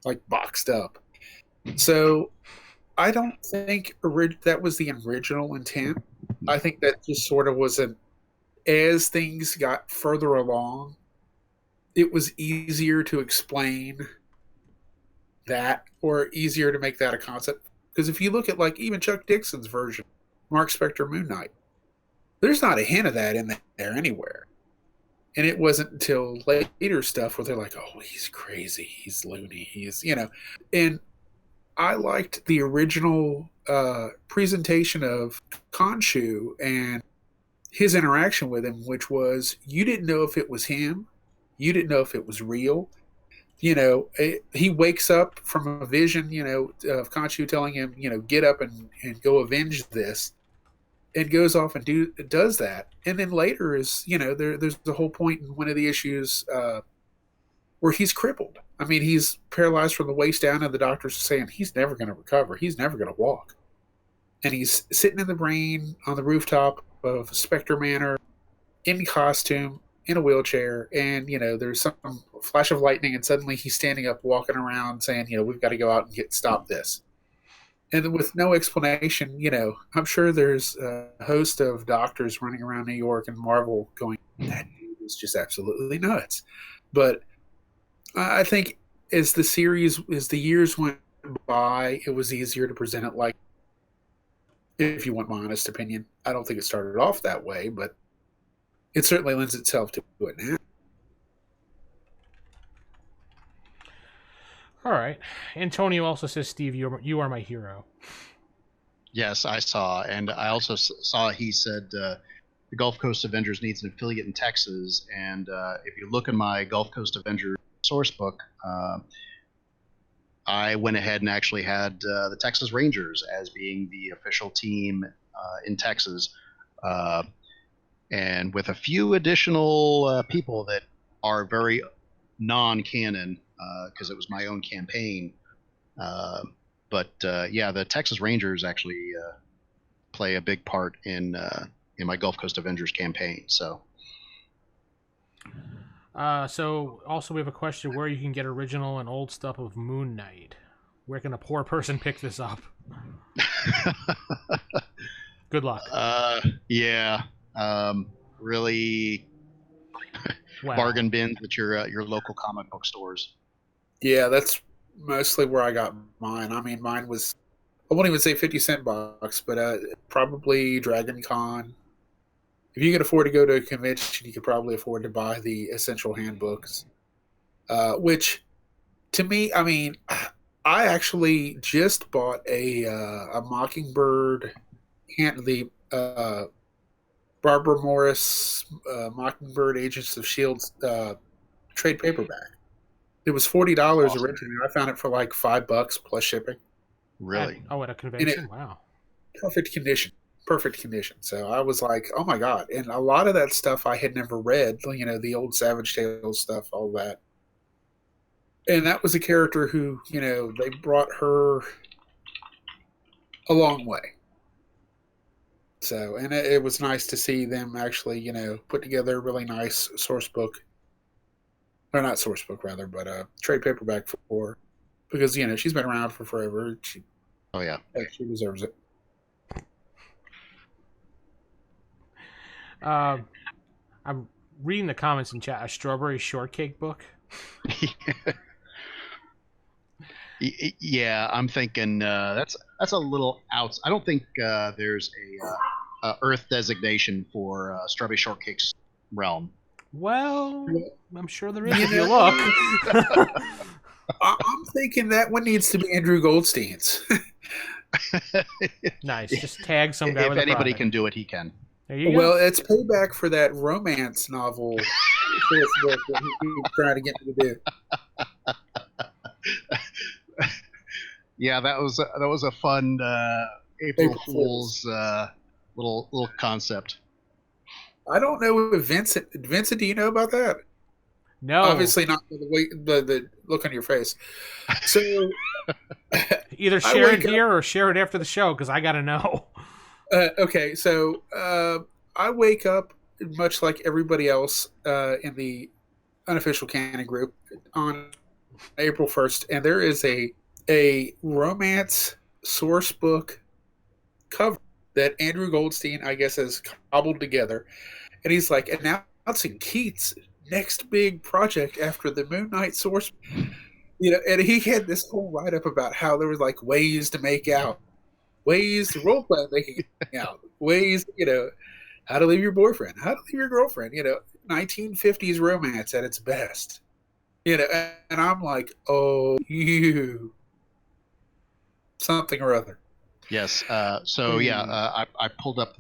like boxed up. So I don't think that was the original intent. I think that just sort of was as things got further along, it was easier to explain that, or easier to make that a concept. Because if you look at like even Chuck Dixon's version, Mark Spector Moon Knight, there's not a hint of that in there anywhere. And it wasn't until later stuff where they're like, oh, he's crazy, he's loony, and I liked the original presentation of Khonshu and his interaction with him, which was you didn't know if it was him, you didn't know if it was real. He wakes up from a vision, of Khonshu telling him, get up and go avenge this, and goes off and does that. And then later is, there's the whole point in one of the issues where he's crippled. I mean, he's paralyzed from the waist down, and the doctor's saying he's never going to recover. He's never going to walk. And he's sitting in the rain on the rooftop of Spectre Manor in costume, in a wheelchair, and, there's some flash of lightning, and suddenly he's standing up, walking around, saying, we've got to go out and stop this. And with no explanation, I'm sure there's a host of doctors running around New York and Marvel going, that dude is just absolutely nuts. But I think as the years went by, it was easier to present it like, if you want my honest opinion. I don't think it started off that way, but it certainly lends itself to it now. All right. Antonio also says, Steve, you are my hero. Yes, I saw. And I also saw he said the Gulf Coast Avengers needs an affiliate in Texas. And if you look in my Gulf Coast Avengers source book, I went ahead and actually had the Texas Rangers as being the official team in Texas. And with a few additional people that are very non-canon, because it was my own campaign. But the Texas Rangers actually play a big part in my Gulf Coast Avengers campaign. So also we have a question where you can get original and old stuff of Moon Knight. Where can a poor person pick this up? Good luck. Really bargain bins at your local comic book stores. Yeah, that's mostly where I got mine. I mean, mine was, I won't even say 50-cent box, but probably Dragon Con. If you can afford to go to a convention, you could probably afford to buy the essential handbooks. Which, to me, I mean, I actually just bought a Mockingbird, the Barbara Morris Mockingbird Agents of S.H.I.E.L.D. trade paperback. It was $40 awesome. Originally. I found it for like $5 plus shipping. Really? At a convention? Wow. Perfect condition. So I was like, oh my God. And a lot of that stuff I had never read, the old Savage Tales stuff, all that. And that was a character who, they brought her a long way. So, and it was nice to see them actually, put together a really nice source book. Or not source book, rather, but trade paperback for her. Because, she's been around for forever. She deserves it. I'm reading the comments in chat. A strawberry shortcake book? Yeah, I'm thinking that's a little out. I don't think there's a Earth designation for strawberry shortcake's realm. Well, I'm sure there is if you look. I'm thinking that one needs to be Andrew Goldstein's. Nice. Just tag some guy with a anybody product. Can do it, he can. There you go. Well, it's payback for that romance novel that he keeps trying to get me to do. Yeah, that was a fun April Fool's little concept. I don't know if Vincent, do you know about that? No. Obviously not the way the look on your face. So Either share it here or share it after the show, because I got to know. Okay, so I wake up much like everybody else in the unofficial canon group on April 1st, and there is a romance source book cover that Andrew Goldstein, I guess, has cobbled together. And he's like announcing Keith's next big project after the Moon Knight source. And he had this whole write-up about how there was like ways to make out, ways to role-play making out, ways, how to leave your boyfriend, how to leave your girlfriend, 1950s romance at its best. And I'm like, oh, you something or other. Yes. I pulled up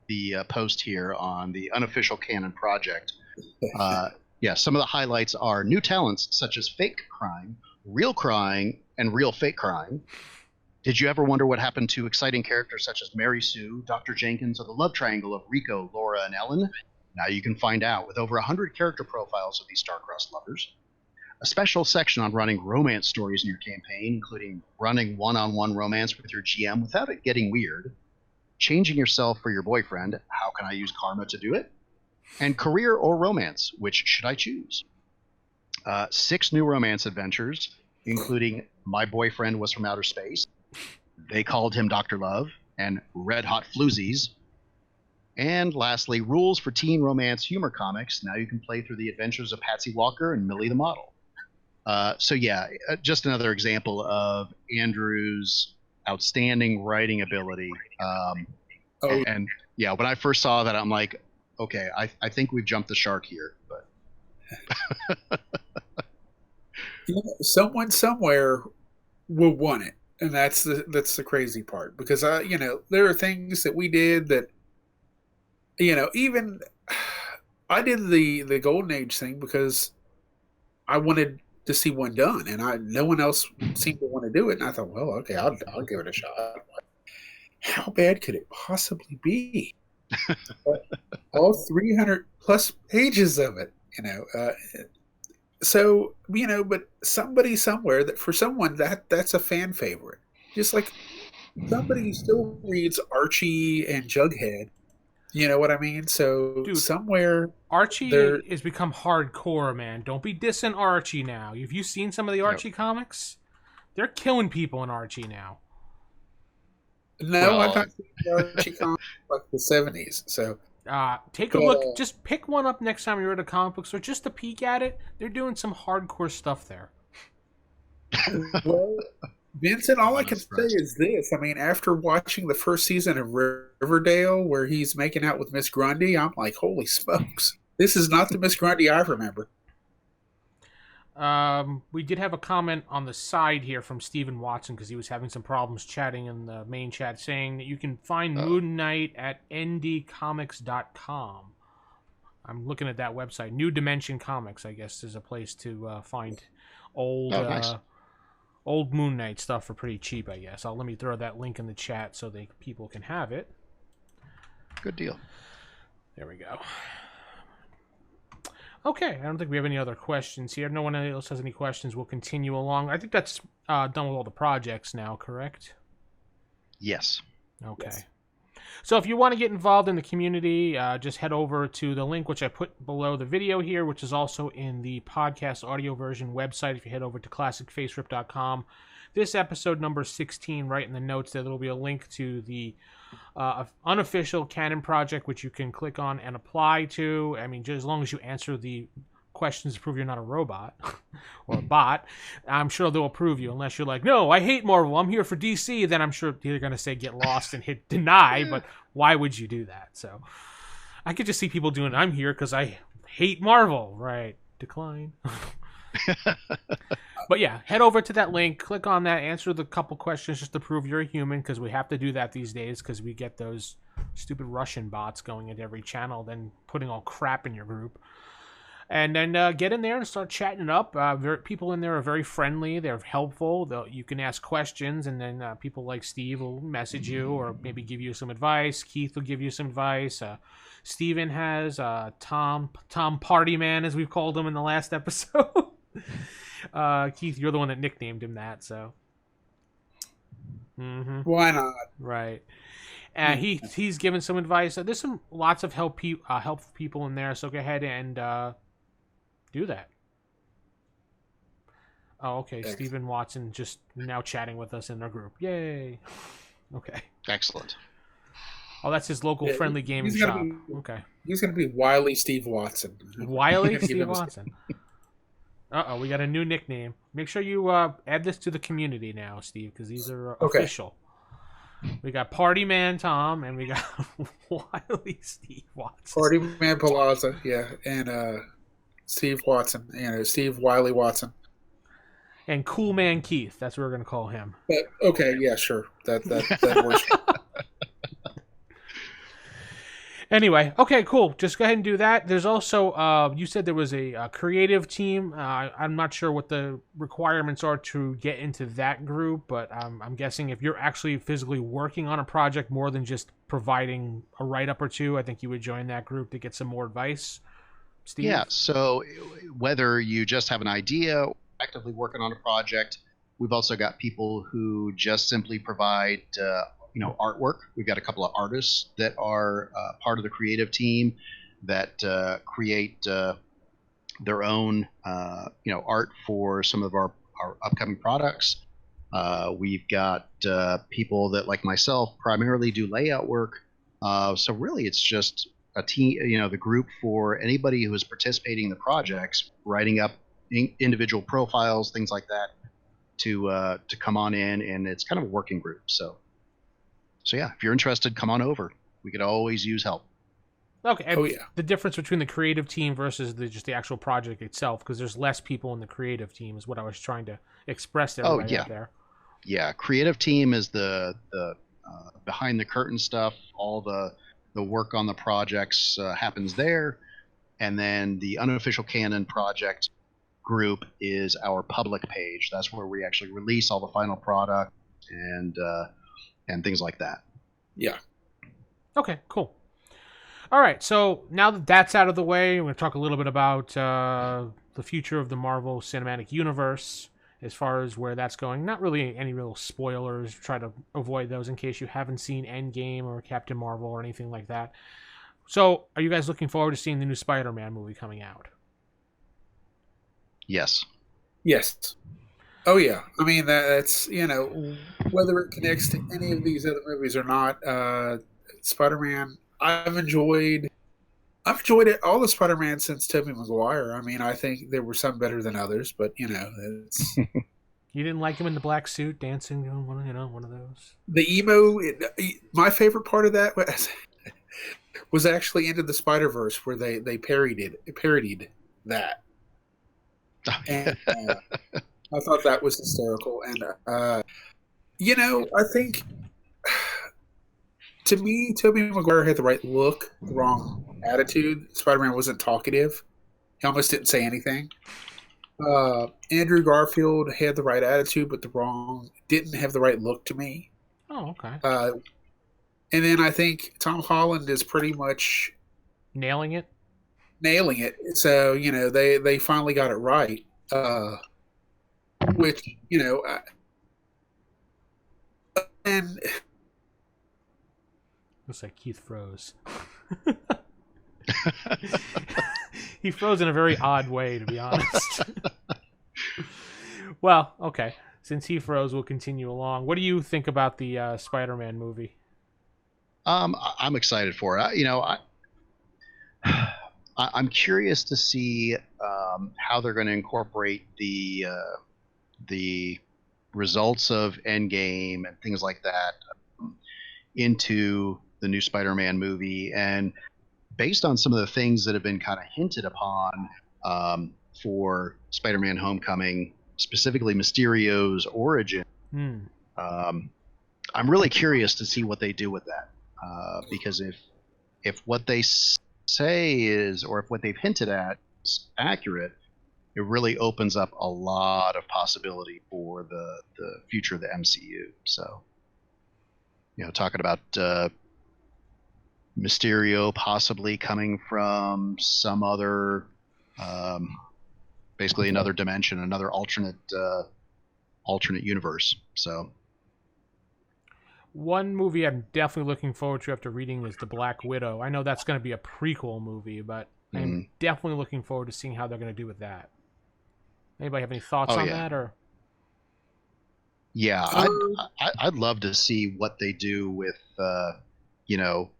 the post here on the unofficial canon project. Some of the highlights are new talents such as fake crime, real crying, and real fake crying. Did you ever wonder what happened to exciting characters such as Mary Sue, Dr. Jenkins, or the love triangle of Rico, Laura, and Ellen? Now you can find out with over 100 character profiles of these star-crossed lovers. A special section on running romance stories in your campaign, including running one-on-one romance with your GM without it getting weird, changing yourself for your boyfriend, how can I use karma to do it? And career or romance, which should I choose? 6 new romance adventures, including My Boyfriend Was From Outer Space, They Called Him Dr. Love, and Red Hot Floozies. And lastly, rules for teen romance humor comics. Now you can play through the adventures of Patsy Walker and Millie the Model. Just another example of Andrew's outstanding writing ability. When I first saw that, I'm like, okay, I think we've jumped the shark here. But someone somewhere will want it, and that's the crazy part, because there are things that we did that even I did the Golden Age thing because I wanted to see one done, and no one else seemed to want to do it, and I thought, well, okay, I'll give it a shot. How bad could it possibly be? All 300 plus pages of it, but somebody somewhere, that for someone that's a fan favorite, just like somebody still reads Archie and Jughead. You know what I mean? So, dude, somewhere Archie has become hardcore, man. Don't be dissing Archie now. Have you seen some of the Archie comics? They're killing people in Archie now. No, I've not seen the Archie comics like the 70s. So take a look. Just pick one up next time you're at a comic book store, just to peek at it. They're doing some hardcore stuff there. Well, Vincent, all I can say is this. I mean, after watching the first season of Riverdale, where he's making out with Miss Grundy, I'm like, holy smokes. This is not the Miss Grundy I remember. We did have a comment on the side here from Stephen Watson, because he was having some problems chatting in the main chat, saying that you can find Moon Knight at ndcomics.com. I'm looking at that website. New Dimension Comics, I guess, is a place to find old... nice. Old Moon Knight stuff for pretty cheap, I guess. Let me throw that link in the chat so people can have it. Good deal. There we go. Okay, I don't think we have any other questions here. No one else has any questions. We'll continue along. I think that's done with all the projects now, correct? Yes. Okay. Yes. So if you want to get involved in the community, just head over to the link which I put below the video here, which is also in the podcast audio version website. If you head over to classicfaserip.com, this episode number 16, right in the notes there will be a link to the unofficial canon project, which you can click on and apply to. I mean, just as long as you answer the questions to prove you're not a robot or a bot, I'm sure they'll approve you, unless you're like, no, I hate Marvel, I'm here for DC. Then I'm sure they're going to say get lost and hit deny. But why would you do that? So I could just see people doing, I'm here because I hate Marvel, right? Decline. But yeah, head over to that link, click on that, answer the couple questions just to prove you're a human, because we have to do that these days, because we get those stupid Russian bots going into every channel, then putting all crap in your group. And then get in there and start chatting it up. People in there are very friendly. They're helpful. You can ask questions, and then people like Steve will message you or maybe give you some advice. Keith will give you some advice. Steven has Tom Partyman, as we've called him in the last episode. Keith, you're the one that nicknamed him that. So Mm-hmm. Why not? Right. He's given some advice. There's some lots of helpful people in there. So go ahead and do that. Oh, okay. Excellent. Stephen Watson just now chatting with us in our group. Yay. Okay. Excellent. Oh, that's his local friendly gaming shop. Okay. He's going to be Wily Steve Watson. Wily Steve Watson. Uh-oh, we got a new nickname. Make sure you add this to the community now, Steve, because these are official. We got Party Man Tom, and we got Wily Steve Watson. Party Man Palazzo, yeah, and Steve Watson, Steve Wiley Watson. And Cool Man Keith, that's what we're going to call him. But, okay, yeah, sure. That works. Anyway, okay, cool. Just go ahead and do that. There's also, you said there was a creative team. I'm not sure what the requirements are to get into that group, but I'm guessing if you're actually physically working on a project more than just providing a write-up or two, I think you would join that group to get some more advice. Steve? Yeah, so whether you just have an idea or actively working on a project, we've also got people who just simply provide artwork. We've got a couple of artists that are part of the creative team that create their own art for some of our upcoming products. We've got people that, like myself, primarily do layout work. So really it's just a team, the group for anybody who is participating in the projects, writing up individual profiles, things like that, to come on in, and it's kind of a working group. So yeah, if you're interested, come on over. We could always use help. Okay. Oh, yeah. The difference between the creative team versus just the actual project itself, because there's less people in the creative team, is what I was trying to express there. Out there. Yeah, creative team is the behind the curtain stuff. All the work on the projects happens there, and then the unofficial canon project group is our public page. That's where we actually release all the final product and things like that. Yeah. Okay, cool. All right, so now that that's out of the way, we're going to talk a little bit about the future of the Marvel Cinematic Universe as far as where that's going. Not really any real spoilers. Try to avoid those in case you haven't seen Endgame or Captain Marvel or anything like that. So, are you guys looking forward to seeing the new Spider-Man movie coming out? Yes. Oh, yeah. I mean, that's, whether it connects to any of these other movies or not, Spider-Man, I've enjoyed it, all the Spider-Man since Tobey Maguire. I mean, I think there were some better than others, but, it's... You didn't like him in the black suit dancing, one of those? The emo, my favorite part of that was actually Into the Spider-Verse, where they parodied that. And, I thought that was hysterical. And, I think, to me, Tobey Maguire had the right look, the wrong attitude. Spider-Man wasn't talkative. He almost didn't say anything. Andrew Garfield had the right attitude, but didn't have the right look to me. Oh, okay. And then I think Tom Holland is pretty much nailing it. So, they finally got it right. Which, and looks like Keith froze. He froze in a very odd way, to be honest. Well, okay. Since he froze, we'll continue along. What do you think about the Spider-Man movie? I'm excited for it. I'm curious to see how they're going to incorporate the results of Endgame and things like that into the new Spider-Man movie. And based on some of the things that have been kind of hinted upon for Spider-Man Homecoming, specifically Mysterio's origin, I'm really curious to see what they do with that. Because if what they say is, or if what they've hinted at is accurate, it really opens up a lot of possibility for the future of the MCU. So, talking about Mysterio possibly coming from some other, basically another dimension, another alternate universe. So, One movie I'm definitely looking forward to after reading is The Black Widow. I know that's going to be a prequel movie, but I'm definitely looking forward to seeing how they're going to do with that. Anybody have any thoughts on that? Or yeah, I'd love to see what they do with, you know,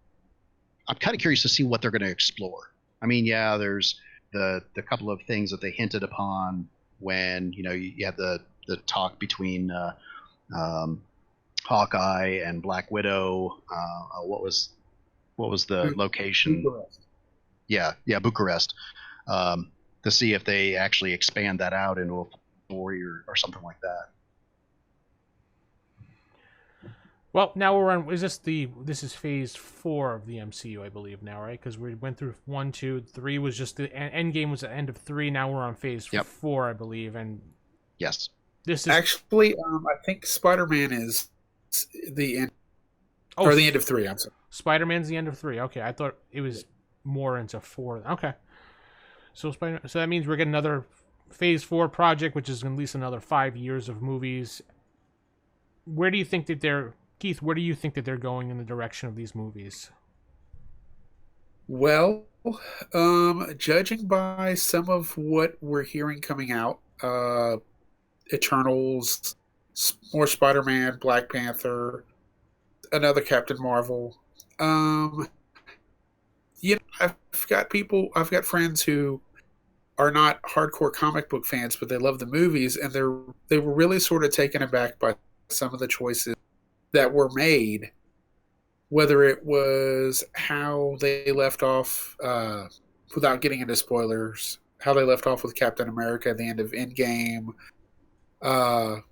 I'm kind of curious to see what they're going to explore. I mean, yeah, there's the couple of things that they hinted upon when, you know, you had the talk between Hawkeye and Black Widow. What was the location? Bucharest. Yeah, Bucharest. To see if they actually expand that out into a story or something like that. Well, now we're on. This is phase 4 of the MCU, I believe now, right? Because we went through 1, 2, 3 was just the end game was the end of 3. Now we're on phase 4, I believe, and yes, this is actually. I think Spider-Man is the end, or the end of 3. I'm sorry. Spider-Man's the end of 3. Okay, I thought it was more into 4. Okay, so that means we're getting another phase 4 project, which is at least another 5 years of movies. Where do you think that Keith, where do you think that they're going in the direction of these movies? Well, judging by some of what we're hearing coming out, Eternals, more Spider-Man, Black Panther, another Captain Marvel. You know, I've got friends who are not hardcore comic book fans, but they love the movies, and they were really sort of taken aback by some of the choices that were made, whether it was how they left off, without getting into spoilers, how they left off with Captain America at the end of Endgame, and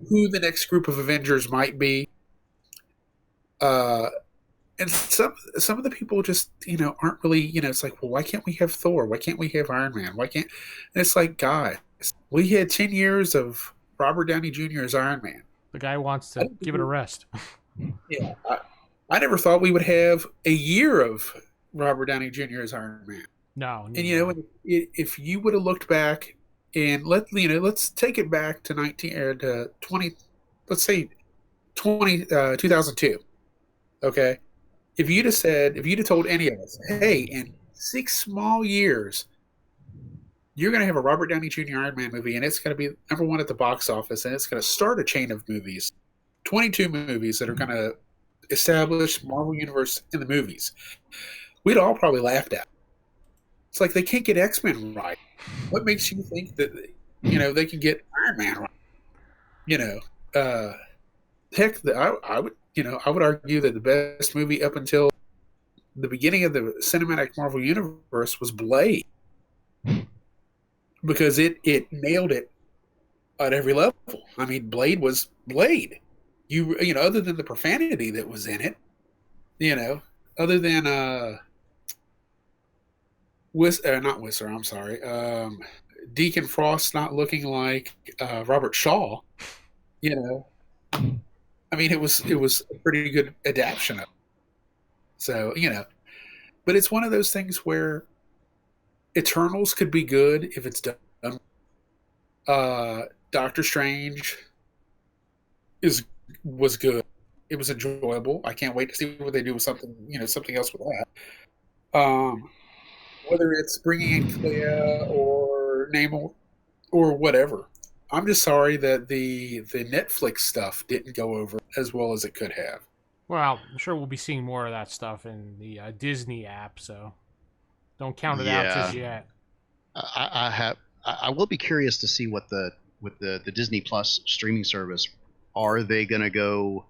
who the next group of Avengers might be. And some of the people just, you know, aren't really, you know, it's like, well, why can't we have Thor? Why can't we have Iron Man? Why can't? And it's like, guys, we had 10 years of Robert Downey Jr. as Iron Man. The guy wants to give it a rest. Yeah, I never thought we would have a year of Robert Downey Jr. as Iron Man. No, and you know, if you would have looked back and let's take it back to 20, let's say 2002. Okay, if you'd have told any of us, hey, in 6 small years, you're going to have a Robert Downey Jr. Iron Man movie, and it's going to be number 1 at the box office, and it's going to start a chain of movies, 22 movies that are going to establish Marvel Universe in the movies. We'd all probably laughed at it. It's like they can't get X-Men right. What makes you think that, you know, they can get Iron Man right? You know, heck, I would argue that the best movie up until the beginning of the cinematic Marvel Universe was Blade. Because it nailed it at every level. I mean, Blade was Blade. You know, other than the profanity that was in it, you know, other than not Whistler, I'm sorry, Deacon Frost not looking like Robert Shaw, you know, I mean, it was a pretty good adaptation of it. So, you know, but it's one of those things where Eternals could be good if it's done. Doctor Strange was good. It was enjoyable. I can't wait to see what they do with something else with that. Whether it's bringing in Clea or Namor or whatever. I'm just sorry that the Netflix stuff didn't go over as well as it could have. Well, I'm sure we'll be seeing more of that stuff in the Disney app, so don't count it out just yet. I will be curious to see what with the Disney Plus streaming service, are they going to go,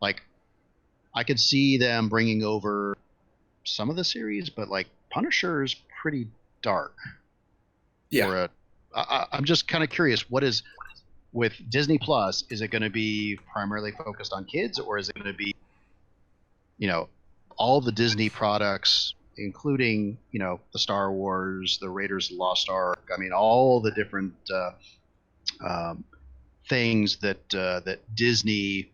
like, I could see them bringing over some of the series, but like Punisher is pretty dark. Yeah. I'm just kind of curious, what is with Disney Plus? Is it going to be primarily focused on kids, or is it going to be, you know, all the Disney products, including, you know, the Star Wars, the Raiders of the Lost Ark? I mean, all the different things that Disney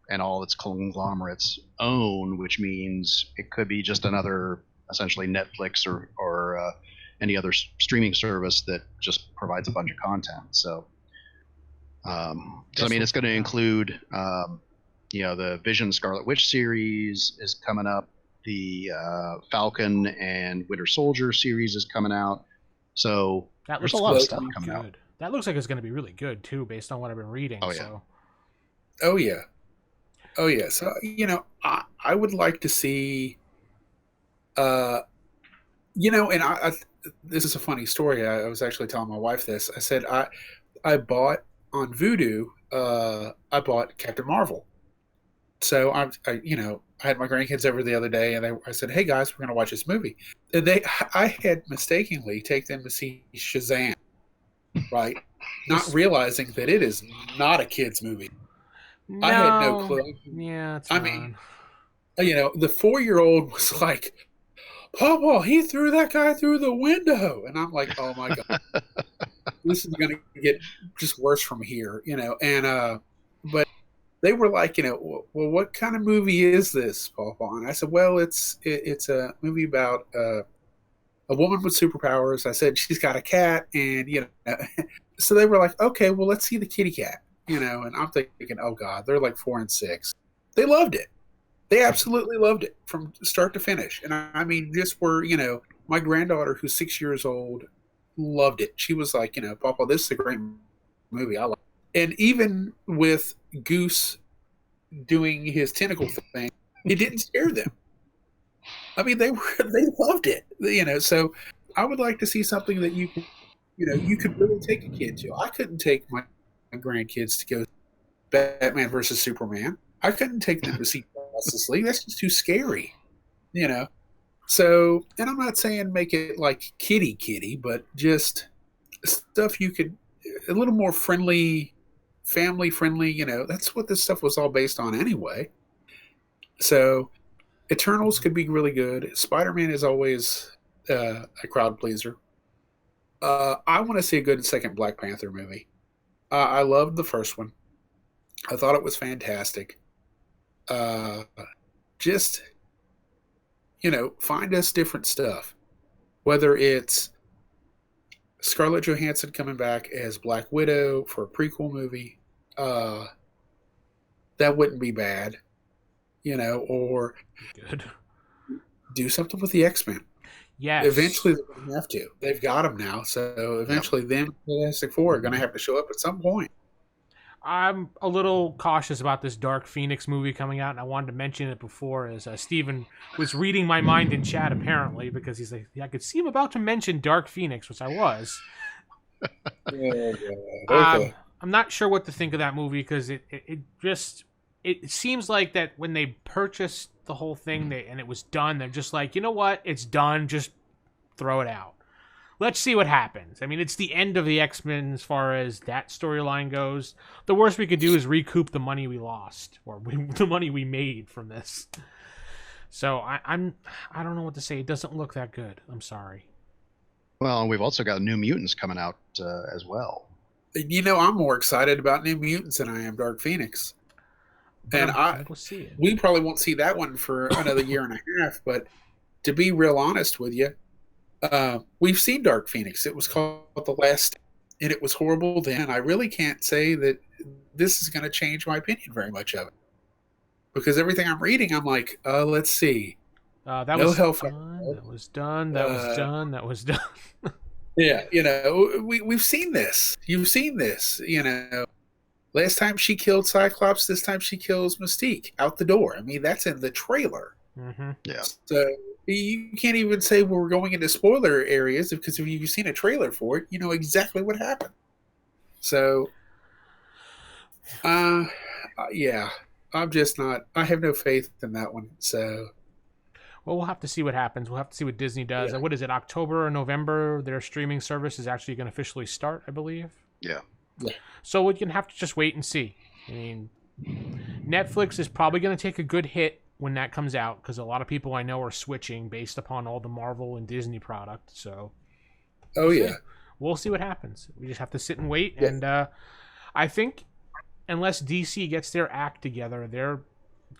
and all its conglomerates own, which means it could be just another essentially Netflix or any other streaming service that just provides a bunch of content. So So I mean, it's going to include, the Vision Scarlet Witch series is coming up. The Falcon and Winter Soldier series is coming out. So there's a lot of stuff coming out. That looks like it's going to be really good too, based on what I've been reading. Oh yeah. So I would like to see, and I this is a funny story. I was actually telling my wife this. I said I bought on Vudu. I bought Captain Marvel. So I had my grandkids over the other day, and I said, "Hey guys, we're going to watch this movie." And I had mistakenly taken them to see Shazam, right? Not realizing that it is not a kids' movie. No. I had no clue. Yeah, it's mean, the 4-year-old was like, "Papa, he threw that guy through the window," and I'm like, "Oh my god, this is going to get just worse from here," And but they were like, well, what kind of movie is this, Papa? And I said, well, it's a movie about a woman with superpowers. I said she's got a cat, and so they were like, okay, well, let's see the kitty cat, and I'm thinking, oh god, they're like 4 and 6. They loved it. They absolutely loved it from start to finish. And I mean, just were, my granddaughter, who's 6 years old, loved it. She was like, Papa, this is a great movie. I like it. And even with Goose doing his tentacle thing, it didn't scare them. I mean, they loved it. So I would like to see something that you could really take a kid to. I couldn't take my grandkids to go Batman versus Superman. I couldn't take them to see Justice League. That's just too scary. So, and I'm not saying make it like kitty, but just stuff you could, a little more friendly, family friendly, that's what this stuff was all based on anyway. So Eternals could be really good. Spider-Man is always a crowd pleaser. I want to see a good second Black Panther movie. I loved the first one. I thought it was fantastic. Just, find us different stuff. Whether it's Scarlett Johansson coming back as Black Widow for a prequel movie, that wouldn't be bad, or good. Do something with the X-Men. Yes. Eventually they're going to have to. They've got them now, so eventually them Fantastic Four are going to have to show up at some point. I'm a little cautious about this Dark Phoenix movie coming out, and I wanted to mention it before as Steven was reading my mind in chat, apparently, because he's like, I could see him about to mention Dark Phoenix, which I was. Okay. I'm not sure what to think of that movie, because it seems like that when they purchased the whole thing and it was done, they're just like, you know what, it's done, just throw it out. Let's see what happens. I mean, it's the end of the X-Men as far as that storyline goes. The worst we could do is recoup the money we lost, or the money we made from this. So I don't know what to say. It doesn't look that good. I'm sorry. Well, we've also got New Mutants coming out as well. I'm more excited about New Mutants than I am Dark Phoenix. And we'll see it. We probably won't see that one for another year and a half. But to be real honest with you, we've seen Dark Phoenix. It was called The Last, and it was horrible then. I really can't say that this is going to change my opinion very much of it, because everything I'm reading, I'm like, let's see. That was done. That was done. Yeah, we've seen this. You've seen this. Last time she killed Cyclops, this time she kills Mystique out the door. I mean, that's in the trailer. Mm-hmm. Yeah. So you can't even say we're going into spoiler areas, because if you've seen a trailer for it, you know exactly what happened. So, yeah, I'm just not. I have no faith in that one. So, well, we'll have to see what happens. We'll have to see what Disney does. Yeah. What is it? October or November? Their streaming service is actually going to officially start, I believe. Yeah. So we're going to have to just wait and see. I mean, Netflix is probably going to take a good hit when that comes out, because a lot of people I know are switching based upon all the Marvel and Disney product. So, we'll see what happens. We just have to sit and wait. Yeah. And I think unless DC gets their act together, their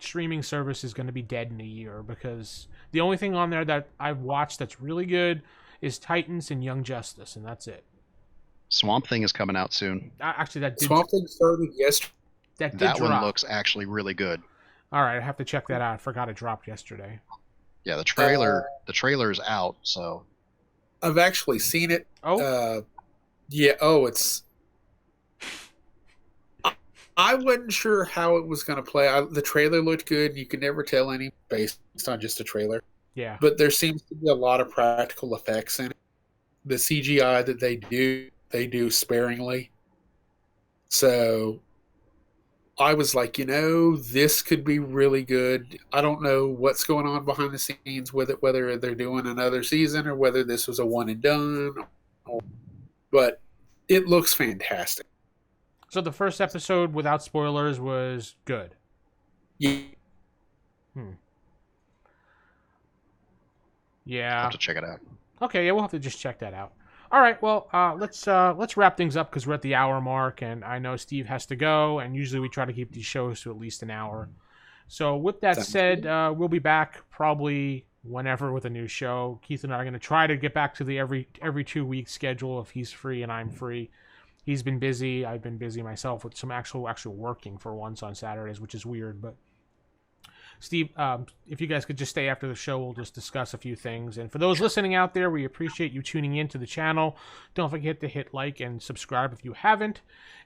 streaming service is going to be dead in a year, because the only thing on there that I've watched that's really good is Titans and Young Justice, and that's it. Swamp Thing is coming out soon. Actually, that did. Swamp Thing started yesterday. That one looks actually really good. All right, I have to check that out. I forgot it dropped yesterday. Yeah, the trailer's out, so. I've actually seen it. Oh? Yeah, it's... I wasn't sure how it was going to play. The trailer looked good. You could never tell any based on just a trailer. Yeah. But there seems to be a lot of practical effects in it. The CGI that they do sparingly. So I was like, this could be really good. I don't know what's going on behind the scenes with it, whether they're doing another season or whether this was a one and done. But it looks fantastic. So the first episode, without spoilers, was good. Yeah. Yeah. I'll have to check it out. Okay, yeah, we'll have to just check that out. All right, well, let's wrap things up because we're at the hour mark, and I know Steve has to go, and usually we try to keep these shows to at least an hour. So with that said, we'll be back probably whenever with a new show. Keith and I are going to try to get back to the every 2 week schedule if he's free and I'm free. He's been busy. I've been busy myself with some actual working for once on Saturdays, which is weird. But Steve, if you guys could just stay after the show, we'll just discuss a few things. And for those listening out there, we appreciate you tuning in to the channel. Don't forget to hit like and subscribe if you haven't.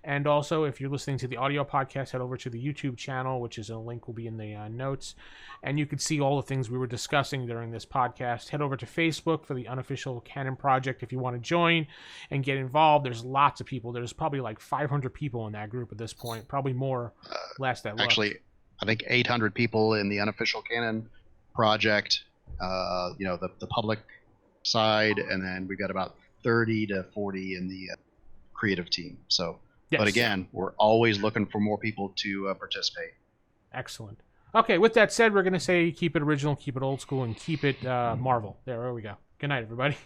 And also, if you're listening to the audio podcast, head over to the YouTube channel, which is a link will be in the notes. And you can see all the things we were discussing during this podcast. Head over to Facebook for the Unofficial Canon Project if you want to join and get involved. There's lots of people. There's probably like 500 people in that group at this point. Probably more last I looked. Actually, I think 800 people in the Unofficial Canon Project, the public side, and then we've got about 30 to 40 in the creative team. So, yes. But again, we're always looking for more people to participate. Excellent. Okay, with that said, we're going to say keep it original, keep it old school, and keep it Marvel. There we go. Good night, everybody.